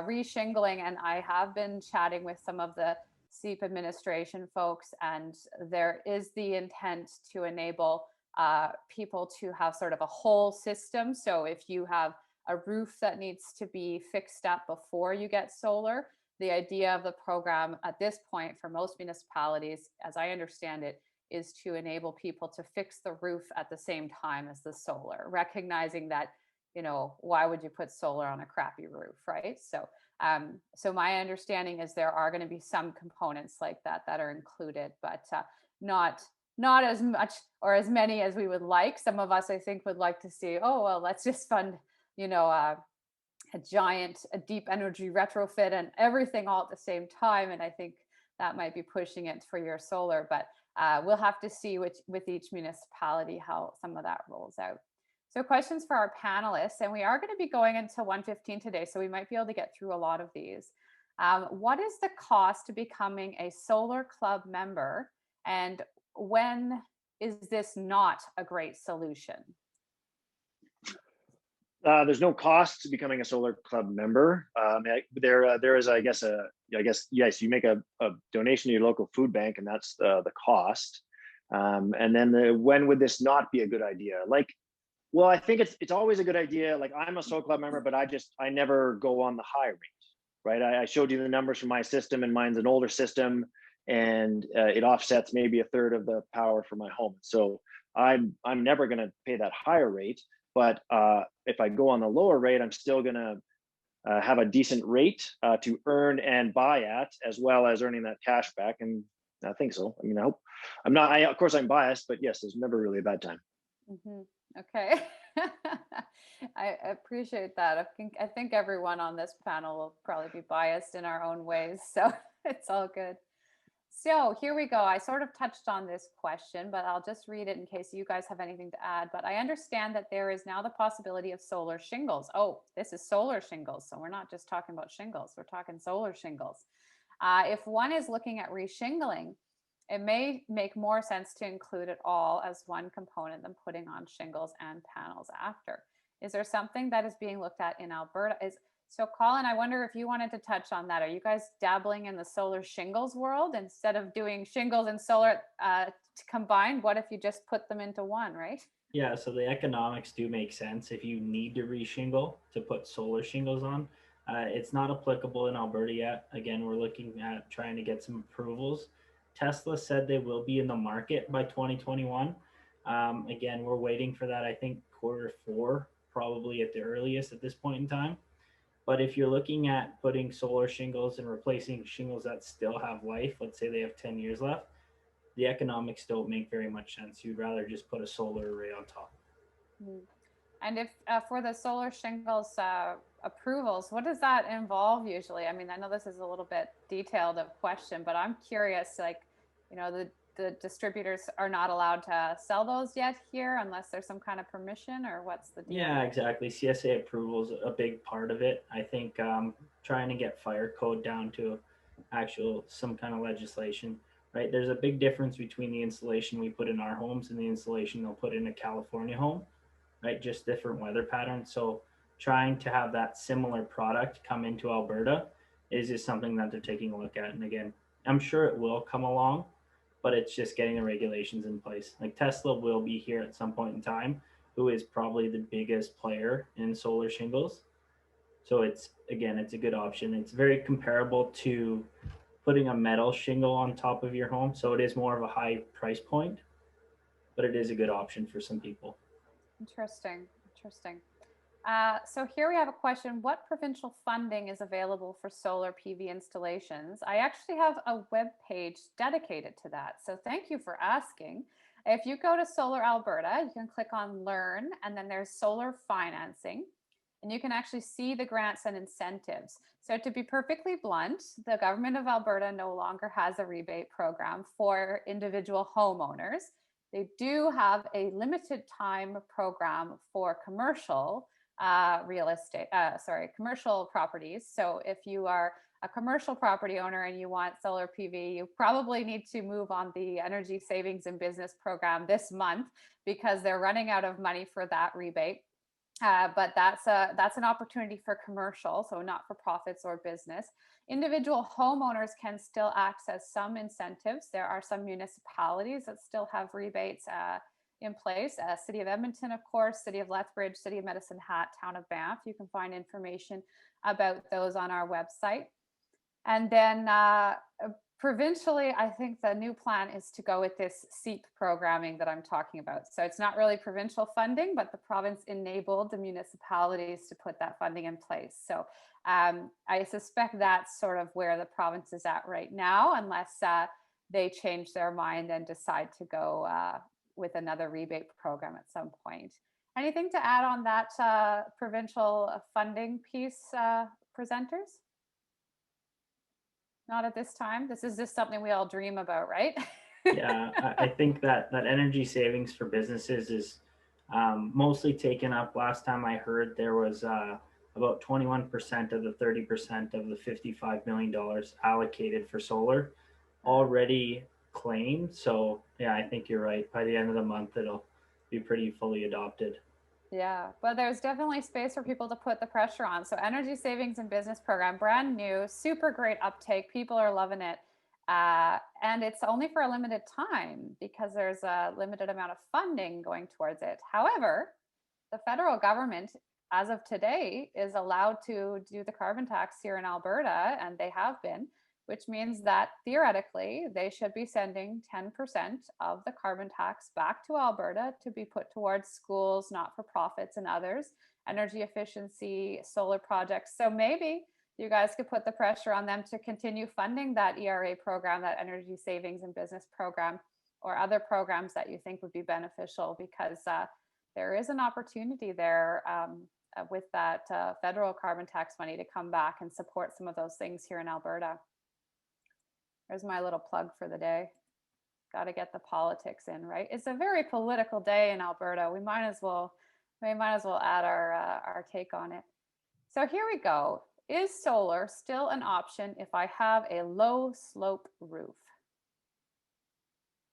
re-shingling, and I have been chatting with some of the Seep administration folks, and there is the intent to enable people to have sort of a whole system. So if you have a roof that needs to be fixed up before you get solar, the idea of the program at this point for most municipalities, as I understand it, is to enable people to fix the roof at the same time as the solar, recognizing that, you know, why would you put solar on a crappy roof, right? So, so my understanding is there are going to be some components like that that are included, but not as much or as many as we would like. Some of us, I think, would like to see, oh, well, let's just fund, you know, a deep energy retrofit and everything all at the same time. And I think that might be pushing it for your solar, but we'll have to see with each municipality how some of that rolls out. So questions for our panelists, and we are going to be going until 1:15 today, so we might be able to get through a lot of these. What is the cost to becoming a Solar Club member, and when is this not a great solution? There's no cost to becoming a Solar Club member. There is, I guess, yes, you make a donation to your local food bank, and that's the cost. And then when would this not be a good idea? Like, well, I think it's always a good idea. Like, I'm a Solar Club member, but I never go on the high rate, right? I showed you the numbers from my system, and mine's an older system, and it offsets maybe a third of the power for my home. So I'm never going to pay that higher rate. But if I go on the lower rate, I'm still going to have a decent rate to earn and buy at, as well as earning that cash back. And I think so. I mean, I hope I'm not. Of course, I'm biased, but yes, there's never really a bad time. Mm-hmm. Okay. I appreciate that. I think everyone on this panel will probably be biased in our own ways, so it's all good. So here we go. I sort of touched on this question, but I'll just read it in case you guys have anything to add. But I understand that there is now the possibility of solar shingles. Oh, this is solar shingles. So we're not just talking about shingles, we're talking solar shingles. If one is looking at re-shingling, it may make more sense to include it all as one component than putting on shingles and panels after. Is there something that is being looked at in Alberta? So Colin, I wonder if you wanted to touch on that. Are you guys dabbling in the solar shingles world? Instead of doing shingles and solar combined, what if you just put them into one, right? Yeah, so the economics do make sense. If you need to re-shingle to put solar shingles on, It's not applicable in Alberta yet. Again, we're looking at trying to get some approvals. Tesla said they will be in the market by 2021. Again, we're waiting for that, I think, Q4, probably at the earliest at this point in time. But if you're looking at putting solar shingles and replacing shingles that still have life, let's say they have 10 years left, the economics don't make very much sense. You'd rather just put a solar array on top. Mm. And if for the solar shingles approvals, what does that involve usually? I mean, I know this is a little bit detailed of question, but I'm curious, like, you know, the distributors are not allowed to sell those yet here unless there's some kind of permission, or what's the deal? Yeah, exactly. CSA approval is a big part of it. I think trying to get fire code down to actual some kind of legislation, right? There's a big difference between the installation we put in our homes and the installation they'll put in a California home, right? Just different weather patterns. So trying to have that similar product come into Alberta is just something that they're taking a look at. And again, I'm sure it will come along, but it's just getting the regulations in place. Like Tesla will be here at some point in time, who is probably the biggest player in solar shingles. So it's again, it's a good option. It's very comparable to putting a metal shingle on top of your home. So it is more of a high price point, but it is a good option for some people. Interesting. Interesting. So here we have a question. What provincial funding is available for solar PV installations? I actually have a web page dedicated to that. So thank you for asking. If you go to Solar Alberta, you can click on Learn, and then there's solar financing, and you can actually see the grants and incentives. So to be perfectly blunt, the government of Alberta no longer has a rebate program for individual homeowners. They do have a limited time program for commercial commercial properties. So if you are a commercial property owner and you want solar PV, you probably need to move on the Energy Savings and Business Program this month because they're running out of money for that rebate. But that's an opportunity for commercial, so not for profits or business. Individual homeowners can still access some incentives. There are some municipalities that still have rebates in place. City of Edmonton, of course, City of Lethbridge, City of Medicine Hat, Town of Banff. You can find information about those on our website. And then provincially, I think the new plan is to go with this Seep programming that I'm talking about. So it's not really provincial funding, but the province enabled the municipalities to put that funding in place. So I suspect that's sort of where the province is at right now, unless they change their mind and decide to go with another rebate program at some point. Anything to add on that provincial funding piece, presenters? Not at this time. This is just something we all dream about, right? Yeah, I think that energy savings for businesses is mostly taken up. Last time I heard, there was about 21% of the 30% of the $55 million allocated for solar already claimed. So yeah, I think you're right. By the end of the month, it'll be pretty fully adopted. Yeah, but there's definitely space for people to put the pressure on. So Energy Savings and Business Program, brand new, super great uptake. People are loving it. And it's only for a limited time because there's a limited amount of funding going towards it. However, the federal government, as of today, is allowed to do the carbon tax here in Alberta, and they have been, which means that theoretically they should be sending 10% of the carbon tax back to Alberta to be put towards schools, not-for-profits, and others, energy efficiency, solar projects. So maybe you guys could put the pressure on them to continue funding that ERA program, that Energy Savings and Business Program, or other programs that you think would be beneficial, because there is an opportunity there with that federal carbon tax money to come back and support some of those things here in Alberta. There's my little plug for the day. Got to get the politics in, right? It's a very political day in Alberta. We might as well add our take on it. So here we go. Is solar still an option if I have a low slope roof?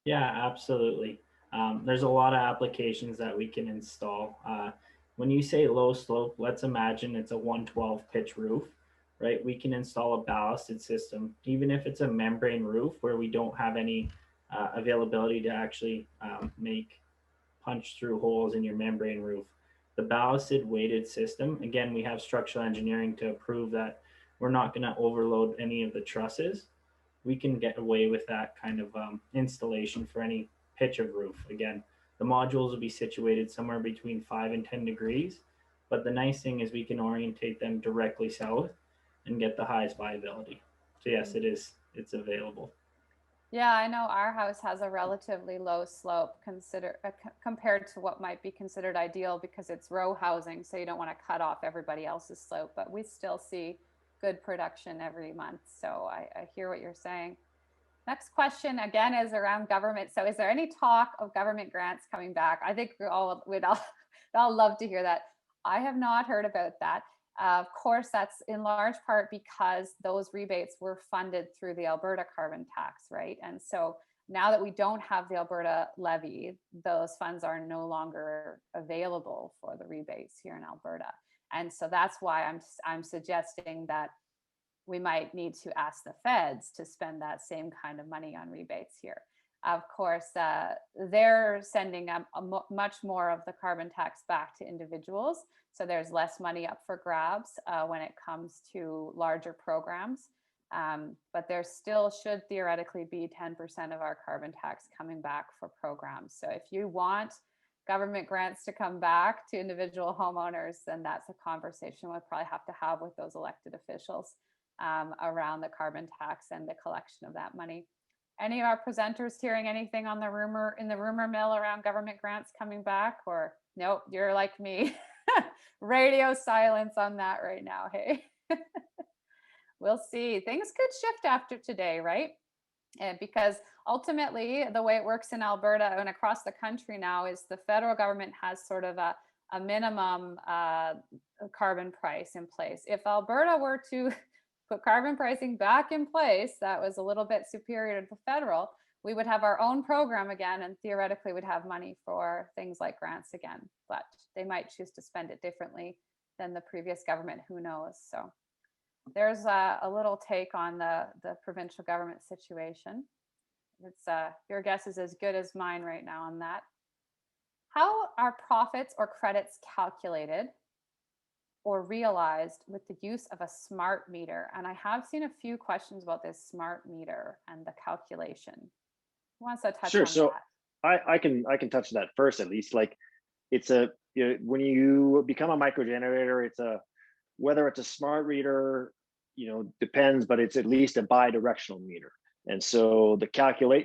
Yeah, absolutely. There's a lot of applications that we can install. When you say low slope, let's imagine it's a 112 pitch roof, right? We can install a ballasted system, even if it's a membrane roof where we don't have any availability to actually make punch through holes in your membrane roof. The ballasted weighted system, again, we have structural engineering to prove that we're not going to overload any of the trusses. We can get away with that kind of installation for any pitch of roof. Again, the modules will be situated somewhere between 5 and 10 degrees, but the nice thing is we can orientate them directly south and get the highest viability. So yes, it's available. Yeah, I know our house has a relatively low slope compared to what might be considered ideal because it's row housing, so you don't want to cut off everybody else's slope, but we still see good production every month. So I hear what you're saying. Next question again is around government. So is there any talk of government grants coming back? I think we'd all love to hear that. I have not heard about that. Of course, that's in large part because those rebates were funded through the Alberta carbon tax, right? And so now that we don't have the Alberta levy, those funds are no longer available for the rebates here in Alberta. And so that's why I'm suggesting that we might need to ask the feds to spend that same kind of money on rebates here. Of course, they're sending much more of the carbon tax back to individuals. So there's less money up for grabs when it comes to larger programs. But there still should theoretically be 10% of our carbon tax coming back for programs. So if you want government grants to come back to individual homeowners, then that's a conversation we'll probably have to have with those elected officials around the carbon tax and the collection of that money. Any of our presenters hearing anything on the rumor mill around government grants coming back, or nope, you're like me, radio silence on that right now, hey? We'll see. Things could shift after today, right? And because ultimately the way it works in Alberta and across the country now is the federal government has sort of a minimum carbon price in place. If Alberta were to put carbon pricing back in place that was a little bit superior to the federal, we would have our own program again, and theoretically would have money for things like grants again, but they might choose to spend it differently than the previous government, who knows. So there's a little take on the provincial government situation. It's your guess is as good as mine right now on that. How are profits or credits calculated or realized with the use of a smart meter? And I have seen a few questions about this smart meter and the calculation. Who wants to touch Sure. on So that? I can touch that first, at least. Like, it's when you become a micro generator, whether it's a smart meter, depends, but it's at least a bi-directional meter. And so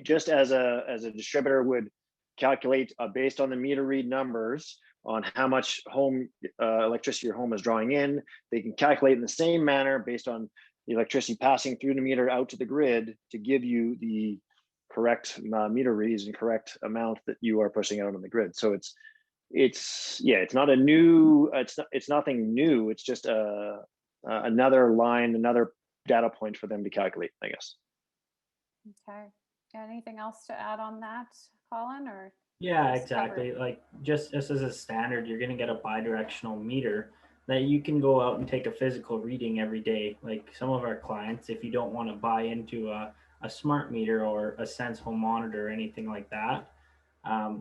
just as a distributor would calculate based on the meter read numbers on how much home electricity your home is drawing in, they can calculate in the same manner based on the electricity passing through the meter out to the grid to give you the correct meter reads and correct amount that you are pushing out on the grid. So it's nothing new. It's just another line, another data point for them to calculate, I guess. Okay. Anything else to add on that, Colin? Or yeah, exactly. Like just as a standard, you're going to get a bi-directional meter that you can go out and take a physical reading every day. Like some of our clients, if you don't want to buy into a smart meter or a Sense home monitor or anything like that,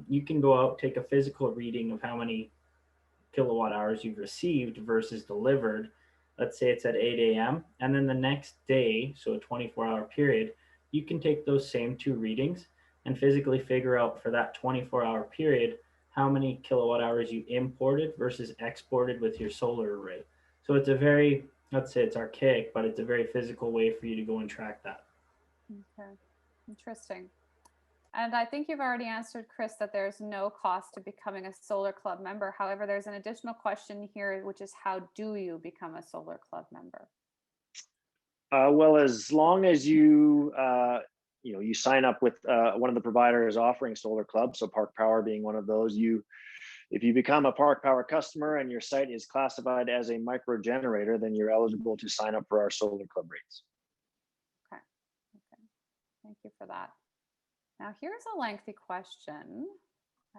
you can go out, take a physical reading of how many kilowatt hours you've received versus delivered. Let's say it's at 8 a.m. And then the next day, so a 24-hour period, you can take those same two readings and physically figure out for that 24-hour period how many kilowatt hours you imported versus exported with your solar array. So it's let's say it's archaic, but it's a very physical way for you to go and track that. Okay, interesting. And I think you've already answered, Chris, that there's no cost to becoming a Solar Club member. However, there's an additional question here, which is how do you become a Solar Club member? Well, as long as you sign up with one of the providers offering Solar Club, so Park Power being one of those, if you become a Park Power customer and your site is classified as a micro generator, then you're eligible to sign up for our Solar Club rates. Okay. Thank you for that. Now here's a lengthy question.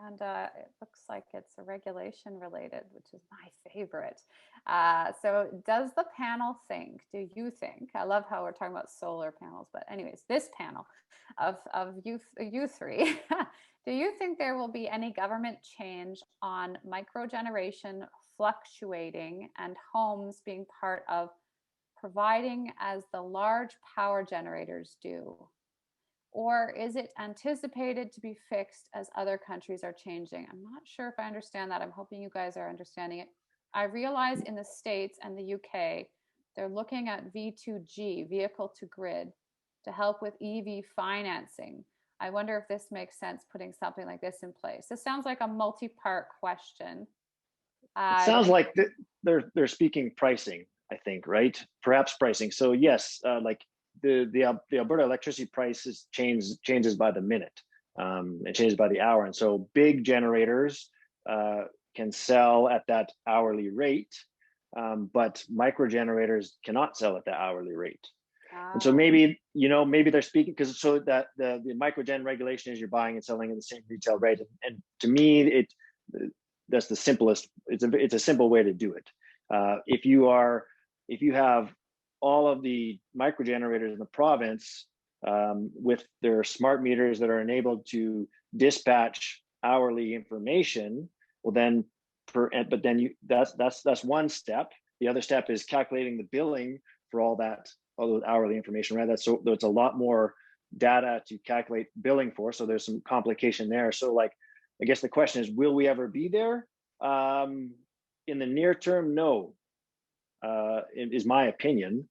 And it looks like it's a regulation related, which is my favorite. So does the panel think, do you think, I love how we're talking about solar panels, but anyways, this panel of you three, do you think there will be any government change on microgeneration fluctuating and homes being part of providing as the large power generators do? Or is it anticipated to be fixed as other countries are changing? I'm not sure if I understand that. I'm hoping you guys are understanding it. I realize in the States and the UK, they're looking at V2G, vehicle to grid, to help with EV financing. I wonder if this makes sense, putting something like this in place. This sounds like a multi-part question. It sounds like they're speaking pricing, I think, right? Perhaps pricing. So yes, like the Alberta electricity prices changes by the minute. It changes by the hour, and so big generators can sell at that hourly rate, but micro generators cannot sell at the hourly rate. And so maybe they're speaking because so that the microgen regulation is you're buying and selling in the same retail rate, and to me that's the simplest. It's a simple way to do it. If you have all of the micro generators in the province with their smart meters that are enabled to dispatch hourly information, well then, that's one step. The other step is calculating the billing for all those hourly information, right? So it's a lot more data to calculate billing for. So there's some complication there. So like, I guess the question is, will we ever be there? In the near term, no, is my opinion.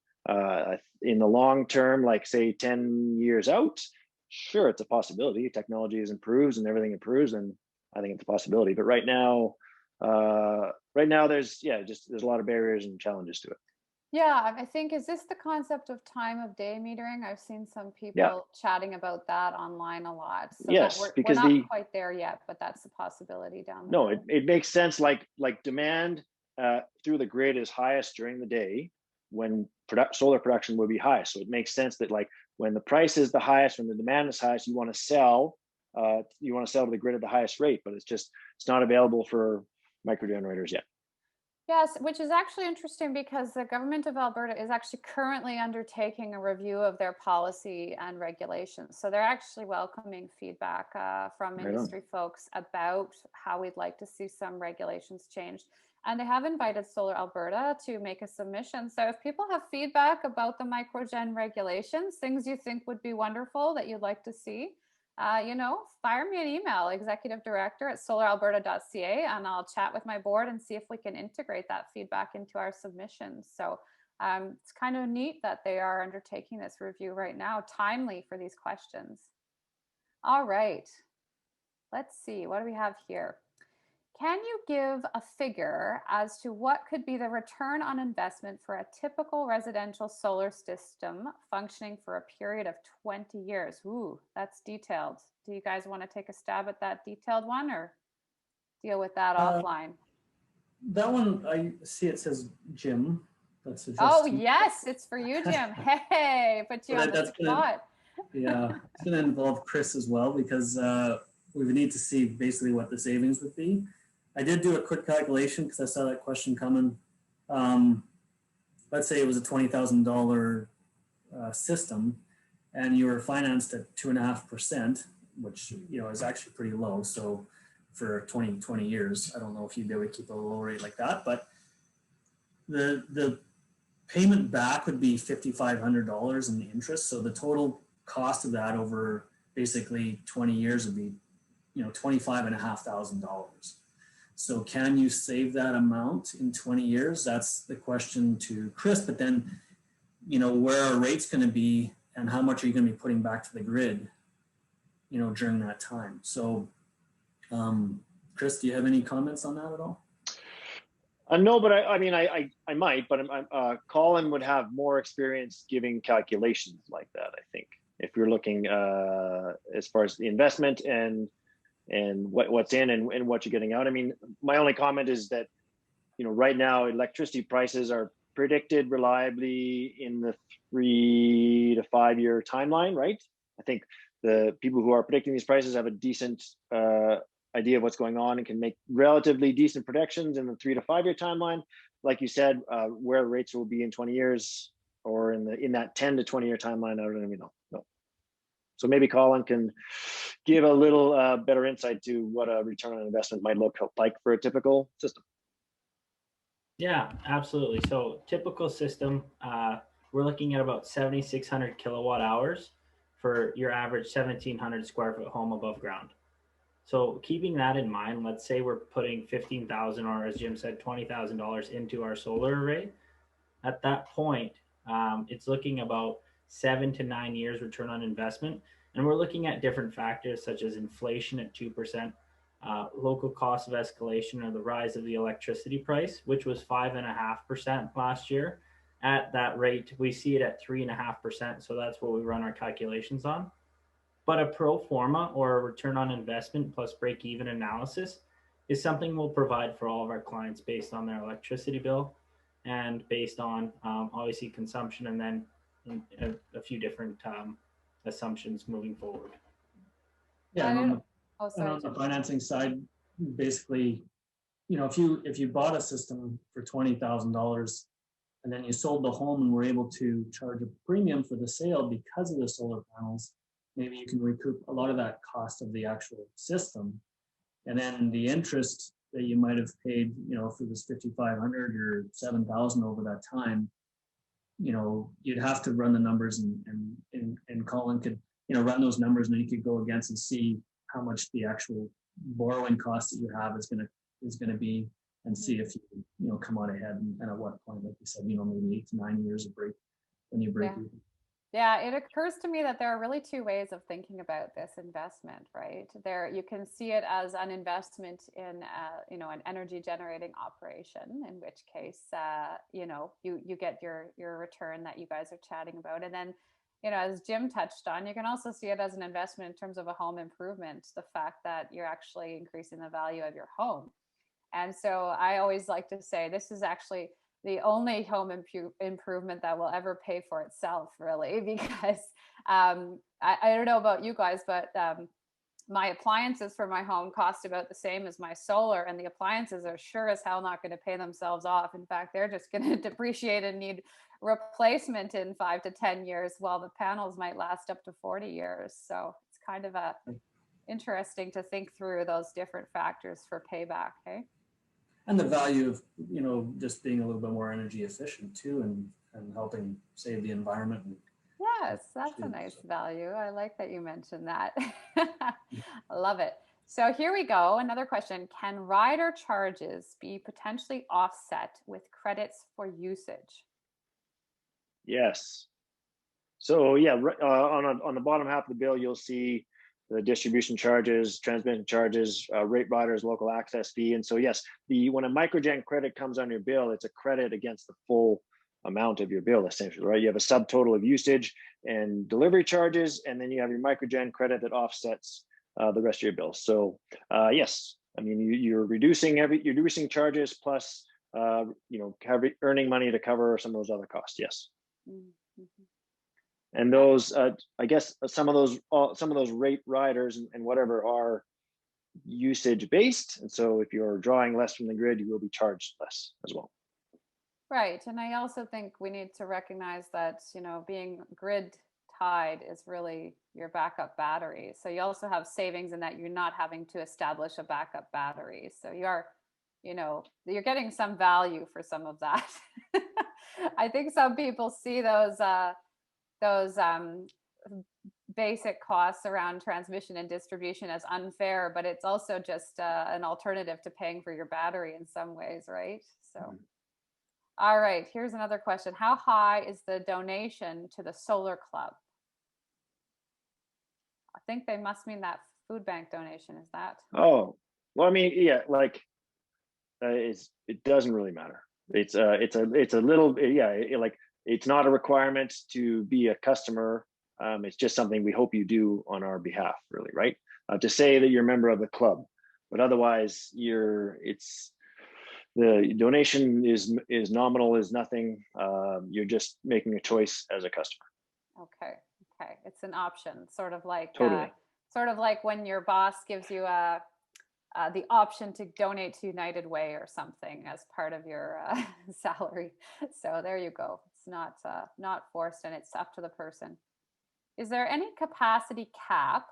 In the long term, like say 10 years out, sure, it's a possibility. Technology improves and everything improves, and I think it's a possibility. But right now there's a lot of barriers and challenges to it. Yeah, I think, is this the concept of time of day metering? I've seen some people chatting about that online a lot. So yes, we're not quite there yet, but that's a possibility down the road. It makes sense. Like demand through the grid is highest during the day when solar production would be highest. So it makes sense that like when the price is the highest, when the demand is highest, you want to sell to the grid at the highest rate, but it's not available for micro generators yet. Yes, which is actually interesting because the government of Alberta is actually currently undertaking a review of their policy and regulations. So they're actually welcoming feedback from industry folks about how we'd like to see some regulations changed. And they have invited Solar Alberta to make a submission. So if people have feedback about the microgen regulations, things you think would be wonderful that you'd like to see, fire me an email, executive-director@solaralberta.ca, and I'll chat with my board and see if we can integrate that feedback into our submissions. So it's kind of neat that they are undertaking this review right now, timely for these questions. All right, let's see, what do we have here? Can you give a figure as to what could be the return on investment for a typical residential solar system functioning for a period of 20 years? Ooh, that's detailed. Do you guys want to take a stab at that detailed one or deal with that offline? That one, I see it says Jim. That's oh, yes, it's for you, Jim. Hey, put you on the spot. Yeah, it's going to involve Chris as well because we would need to see basically what the savings would be. I did do a quick calculation because I saw that question coming. Let's say it was a $20,000 system and you were financed at 2.5%, which is actually pretty low. So for 20 years, I don't know if you'd be able to keep a low rate like that, but the payment back would be $5,500 in the interest. So the total cost of that over basically 20 years would be $25,500. So can you save that amount in 20 years? That's the question to Chris. But then, where are rates going to be and how much are you going to be putting back to the grid, during that time? So, Chris, do you have any comments on that at all? No, but I might, but Colin would have more experience giving calculations like that, I think, if you're looking as far as the investment and what's in and what you're getting out. I mean, my only comment is that, right now electricity prices are predicted reliably in the 3 to 5 year timeline, right? I think the people who are predicting these prices have a decent idea of what's going on and can make relatively decent predictions in the 3 to 5 year timeline. Like you said, where rates will be in 20 years or in that 10 to 20 year timeline, I don't even know. No. So maybe Colin can give a little better insight to what a return on investment might look like for a typical system. Yeah, absolutely. So typical system, we're looking at about 7,600 kilowatt hours for your average 1,700 square foot home above ground. So keeping that in mind, let's say we're putting 15,000 or, as Jim said, $20,000 into our solar array. At that point, it's looking about 7 to 9 years return on investment. And we're looking at different factors such as inflation at 2%, local cost of escalation or the rise of the electricity price, which was 5.5% last year. At that rate, we see it at 3.5%. So that's what we run our calculations on. But a pro forma or a return on investment plus break even analysis is something we'll provide for all of our clients based on their electricity bill and based on obviously consumption, and then a few different assumptions moving forward. Yeah, and on the financing side, basically, if you bought a system for $20,000 and then you sold the home and were able to charge a premium for the sale because of the solar panels, maybe you can recoup a lot of that cost of the actual system. And then the interest that you might have paid, if it was 5,500 or 7,000 over that time, you'd have to run the numbers and Colin could, run those numbers, and then you could go against and see how much the actual borrowing cost that you have is going to be, and see if you come out ahead and at what point, like you said, maybe 8 to 9 years of when you break even. Yeah, it occurs to me that there are really two ways of thinking about this investment, right? There, you can see it as an investment in, an energy generating operation, in which case, you get your return that you guys are chatting about. And then, as Jim touched on, you can also see it as an investment in terms of a home improvement, the fact that you're actually increasing the value of your home. And so I always like to say this is actually the only home improvement that will ever pay for itself, really, because I don't know about you guys, but my appliances for my home cost about the same as my solar, and the appliances are sure as hell not going to pay themselves off. In fact, they're just going to depreciate and need replacement in 5 to 10 years, while the panels might last up to 40 years. So it's kind of interesting to think through those different factors for payback. Hey? And the value of, just being a little bit more energy efficient too, and helping save the environment. Yes, that's a nice value. I like that you mentioned that. I love it. So here we go. Another question. Can rider charges be potentially offset with credits for usage? Yes. So yeah, on the bottom half of the bill, you'll see the distribution charges, transmission charges, rate riders, local access fee. And so yes, when a Microgen credit comes on your bill, it's a credit against the full amount of your bill, essentially, right? You have a subtotal of usage and delivery charges, and then you have your Microgen credit that offsets the rest of your bill. So yes, I mean, you're reducing charges plus earning money to cover some of those other costs. Yes. Mm-hmm. And those, I guess, some of those rate riders and whatever are usage based. And so if you're drawing less from the grid, you will be charged less as well. Right. And I also think we need to recognize that, being grid tied is really your backup battery. So you also have savings in that you're not having to establish a backup battery. So you're getting some value for some of that. I think some people see those basic costs around transmission and distribution as unfair, but it's also just an alternative to paying for your battery in some ways, right? So, all right, here's another question. How high is the donation to the Solar Club? I think they must mean that food bank donation, is that? Oh, well, I mean, yeah, like it doesn't really matter. It's a little, yeah, it's not a requirement to be a customer. It's just something we hope you do on our behalf, really, right? To say that you're a member of the club, but otherwise the donation is nominal, is nothing. You're just making a choice as a customer. Okay. It's an option, sort of like totally. Sort of like when your boss gives you a the option to donate to United Way or something as part of your salary. So there you go. It's not forced, and it's up to the person. Is there any capacity cap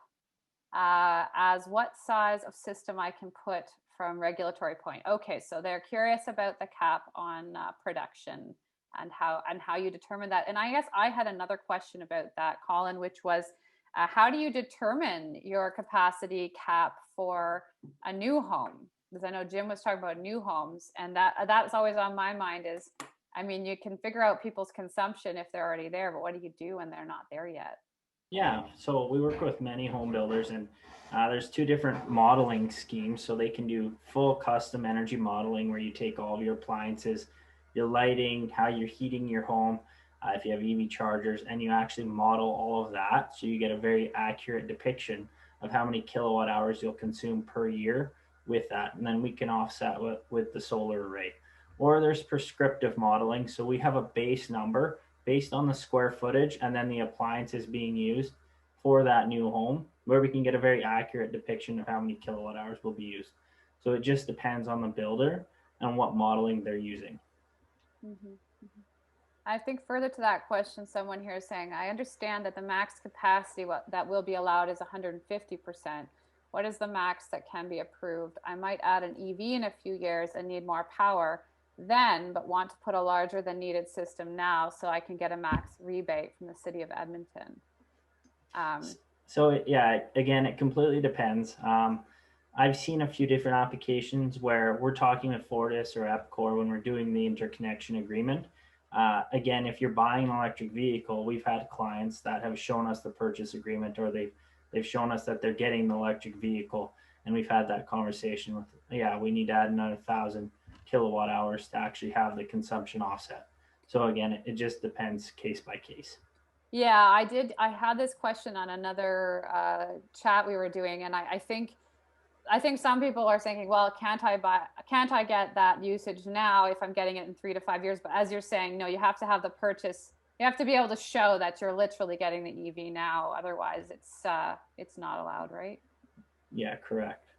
as what size of system I can put from regulatory point? Okay, so they're curious about the cap on production and how you determine that. And I guess I had another question about that, Colin, which was how do you determine your capacity cap for a new home? Because I know Jim was talking about new homes, and that's always on my mind is, I mean, you can figure out people's consumption if they're already there, but what do you do when they're not there yet? Yeah, so we work with many home builders, and there's two different modeling schemes. So they can do full custom energy modeling where you take all of your appliances, your lighting, how you're heating your home, if you have EV chargers, and you actually model all of that. So you get a very accurate depiction of how many kilowatt hours you'll consume per year with that. And then we can offset with the solar array. Or there's prescriptive modeling. So we have a base number based on the square footage and then the appliances being used for that new home, where we can get a very accurate depiction of how many kilowatt hours will be used. So it just depends on the builder and what modeling they're using. Mm-hmm. Mm-hmm. I think further to that question, someone here is saying, I understand that the max capacity that will be allowed is 150%. What is the max that can be approved? I might add an EV in a few years and need more power then, but want to put a larger than needed system now so I can get a max rebate from the city of Edmonton. So yeah, again, it completely depends. I've seen a few different applications where we're talking with Fortis or Epcor when we're doing the interconnection agreement. Again, if you're buying an electric vehicle, we've had clients that have shown us the purchase agreement, or they've shown us that they're getting the electric vehicle, and we've had that conversation with, yeah, we need to add another 1,000 kilowatt hours to actually have the consumption offset. So again, it just depends case by case. Yeah, I had this question on another chat we were doing, and I think some people are thinking, well, can't I get that usage now if I'm getting it in 3 to 5 years? But as you're saying, no, you have to have the purchase. You have to be able to show that you're literally getting the EV now. Otherwise, it's not allowed, right? Yeah, correct.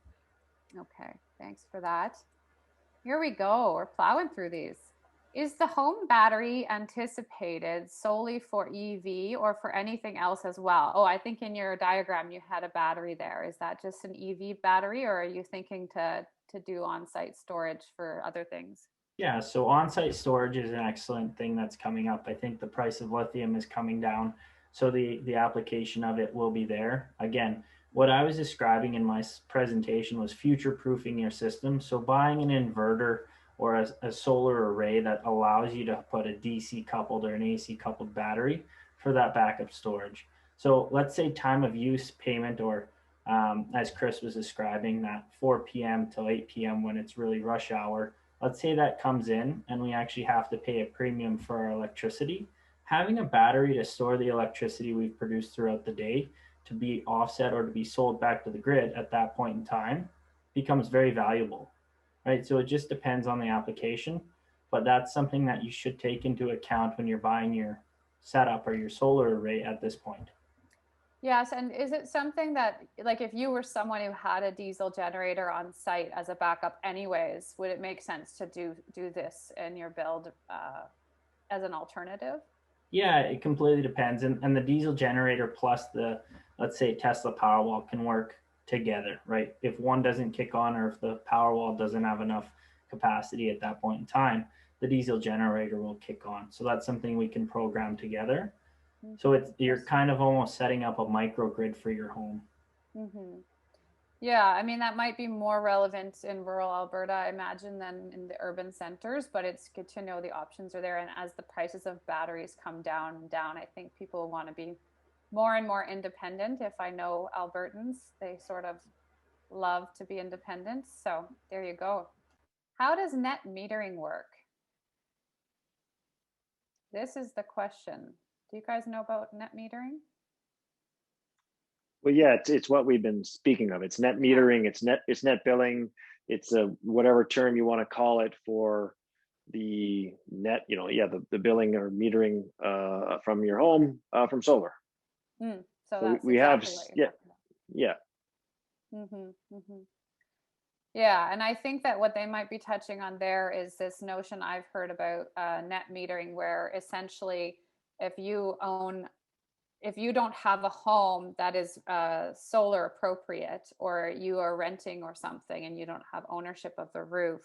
Okay, thanks for that. Here we go. We're plowing through these. Is the home battery anticipated solely for EV or for anything else as well? Oh, I think in your diagram you had a battery there. Is that just an EV battery, or are you thinking to do on-site storage for other things? Yeah, so on-site storage is an excellent thing that's coming up. I think the price of lithium is coming down, so the application of it will be there. Again, what I was describing in my presentation was future-proofing your system. So buying an inverter or a solar array that allows you to put a DC coupled or an AC coupled battery for that backup storage. So let's say time of use payment, or as Chris was describing, that 4 p.m. till 8 p.m. when it's really rush hour. Let's say that comes in and we actually have to pay a premium for our electricity. Having a battery to store the electricity we've produced throughout the day to be offset or to be sold back to the grid at that point in time becomes very valuable, right? So it just depends on the application, but that's something that you should take into account when you're buying your setup or your solar array at this point. Yes, and is it something that, like, if you were someone who had a diesel generator on site as a backup anyways, would it make sense to do this in your build as an alternative? Yeah, it completely depends. And the diesel generator plus the, let's say, Tesla Powerwall can work together, right? If one doesn't kick on, or if the Powerwall doesn't have enough capacity at that point in time, the diesel generator will kick on. So that's something we can program together. So you're kind of almost setting up a microgrid for your home. Mm-hmm. Yeah, I mean, that might be more relevant in rural Alberta, I imagine, than in the urban centers, but it's good to know the options are there. And as the prices of batteries come down, I think people want to be more and more independent. If I know Albertans, they sort of love to be independent. So there you go. How does net metering work? This is the question. Do you guys know about net metering? Well, yeah, it's what we've been speaking of. It's net metering, it's net billing, it's whatever term you want to call it for the net, the billing or metering from your home from solar. So that's we exactly have, yeah. Mm-hmm, mm-hmm. Yeah, and I think that what they might be touching on there is this notion I've heard about net metering, where essentially if you don't have a home that is solar appropriate, or you are renting or something and you don't have ownership of the roof,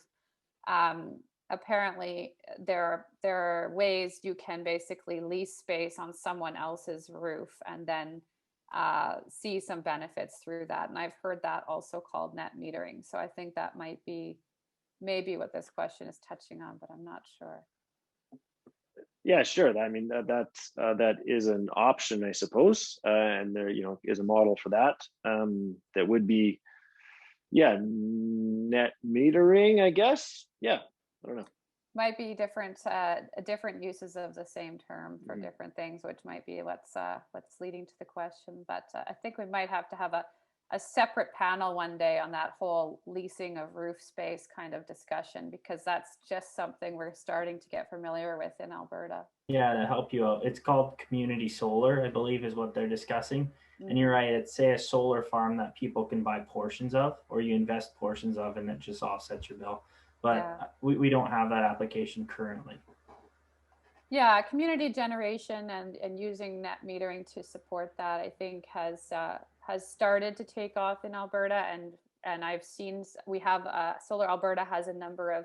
apparently there are ways you can basically lease space on someone else's roof and then see some benefits through that. And I've heard that also called net metering. So I think that might be maybe what this question is touching on, but I'm not sure. Yeah, sure. I mean, that is an option, I suppose, and there, is a model for that. That would be, yeah, net metering, I guess. Yeah, I don't know. Might be different uses of the same term for different things, which might be what's leading to the question. But I think we might have to have a separate panel one day on that whole leasing of roof space kind of discussion, because that's just something we're starting to get familiar with in Alberta. Yeah, to help you out, it's called community solar, I believe, is what they're discussing. And you're right, it's say a solar farm that people can buy portions of, or you invest portions of, and it just offsets your bill. But we don't have that application currently. Yeah, community generation and using net metering to support that, I think has started to take off in Alberta, and I've seen we have Solar Alberta has a number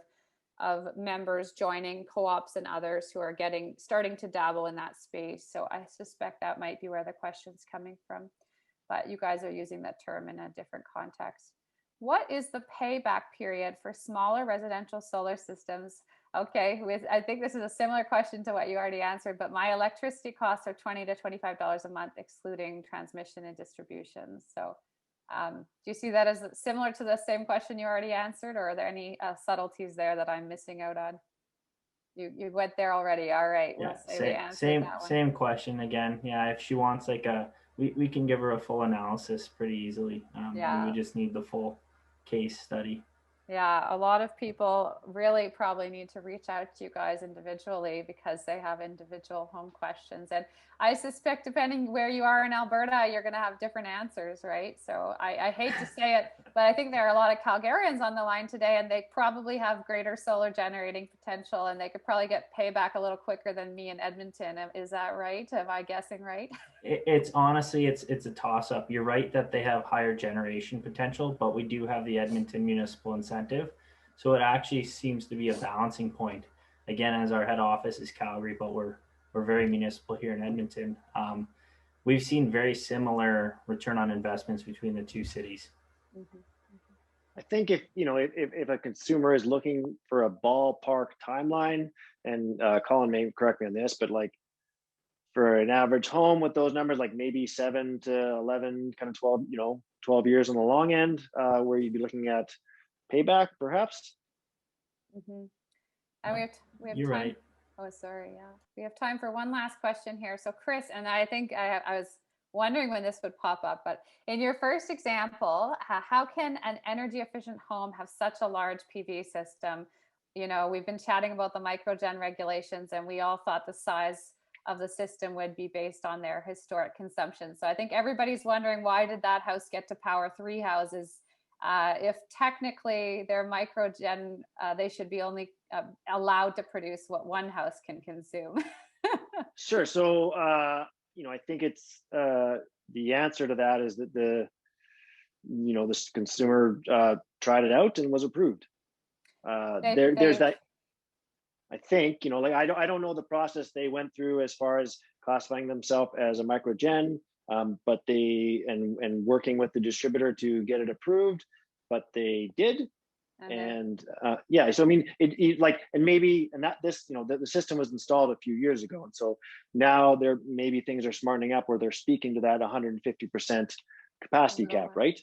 of members joining, co-ops and others who are starting to dabble in that space. So I suspect that might be where the question's coming from, but you guys are using that term in a different context. What is the payback period for smaller residential solar systems? Okay, I think this is a similar question to what you already answered, but my electricity costs are $20 to $25 a month, excluding transmission and distribution. So do you see that as similar to the same question you already answered, or are there any subtleties there that I'm missing out on? You went there already. All right. Yeah, same question again. Yeah, if she wants we can give her a full analysis pretty easily. We just need the full case study. Yeah, a lot of people really probably need to reach out to you guys individually because they have individual home questions. And I suspect depending where you are in Alberta, you're going to have different answers, right? So I hate to say it, but I think there are a lot of Calgarians on the line today, and they probably have greater solar generating potential, and they could probably get payback a little quicker than me in Edmonton. Is that right? Am I guessing right? It's honestly, it's a toss up. You're right that they have higher generation potential, but we do have the Edmonton municipal incentive. So it actually seems to be a balancing point. Again, as our head office is Calgary, but we're very municipal here in Edmonton. We've seen very similar return on investments between the two cities. Mm-hmm. I think if a consumer is looking for a ballpark timeline, and Colin may correct me on this, but like for an average home with those numbers, like maybe 7 to 11, kind of 12, 12 years on the long end, where you'd be looking at payback, perhaps. Mm-hmm. And we have You're time. Right. Oh, sorry. Yeah, we have time for one last question here. So, Chris, and I think I was wondering when this would pop up, but in your first example, how can an energy efficient home have such a large PV system? We've been chatting about the microgen regulations, and we all thought the size of the system would be based on their historic consumption. So I think everybody's wondering, why did that house get to power 3 houses? If technically they're microgen, they should be only allowed to produce what one house can consume. Sure. So, I think it's the answer to that is that this consumer tried it out and was approved. There's that. I think, I don't know the process they went through as far as classifying themselves as a microgen, but and working with the distributor to get it approved, but they did. And so I mean, the system was installed a few years ago, and so now maybe things are smartening up where they're speaking to that 150% capacity cap, right?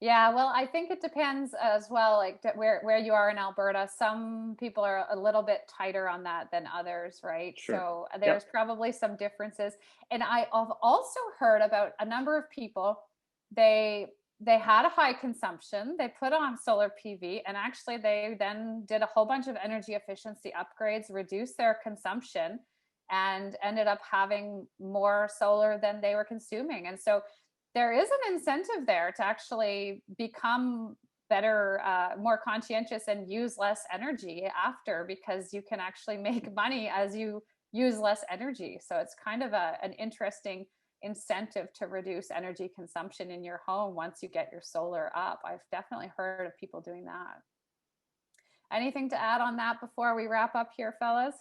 Yeah, well, I think it depends as well, like where you are in Alberta. Some people are a little bit tighter on that than others, right? Sure. So there's probably some differences. And I've also heard about a number of people, they had a high consumption, they put on solar PV, and actually they then did a whole bunch of energy efficiency upgrades, reduced their consumption, and ended up having more solar than they were consuming. And so there is an incentive there to actually become better, more conscientious and use less energy after, because you can actually make money as you use less energy. So it's kind of an interesting incentive to reduce energy consumption in your home once you get your solar up. I've definitely heard of people doing that. Anything to add on that before we wrap up here, fellas?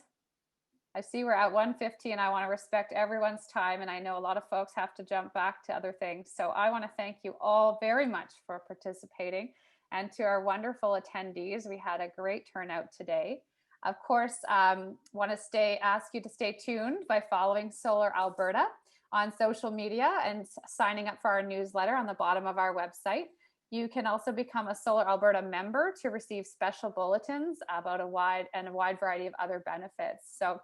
I see we're at 1:50 and I want to respect everyone's time. And I know a lot of folks have to jump back to other things. So I want to thank you all very much for participating. And to our wonderful attendees, we had a great turnout today. Of course, want to ask you to stay tuned by following Solar Alberta on social media and signing up for our newsletter on the bottom of our website. You can also become a Solar Alberta member to receive special bulletins about a wide variety of other benefits. So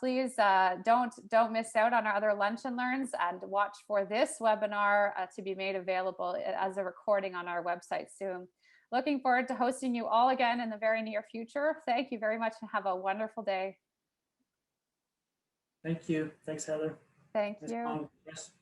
please don't miss out on our other lunch and learns, and watch for this webinar to be made available as a recording on our website soon. Looking forward to hosting you all again in the very near future. Thank you very much and have a wonderful day. Thank you. Thanks, Heather. Thank you. Yes.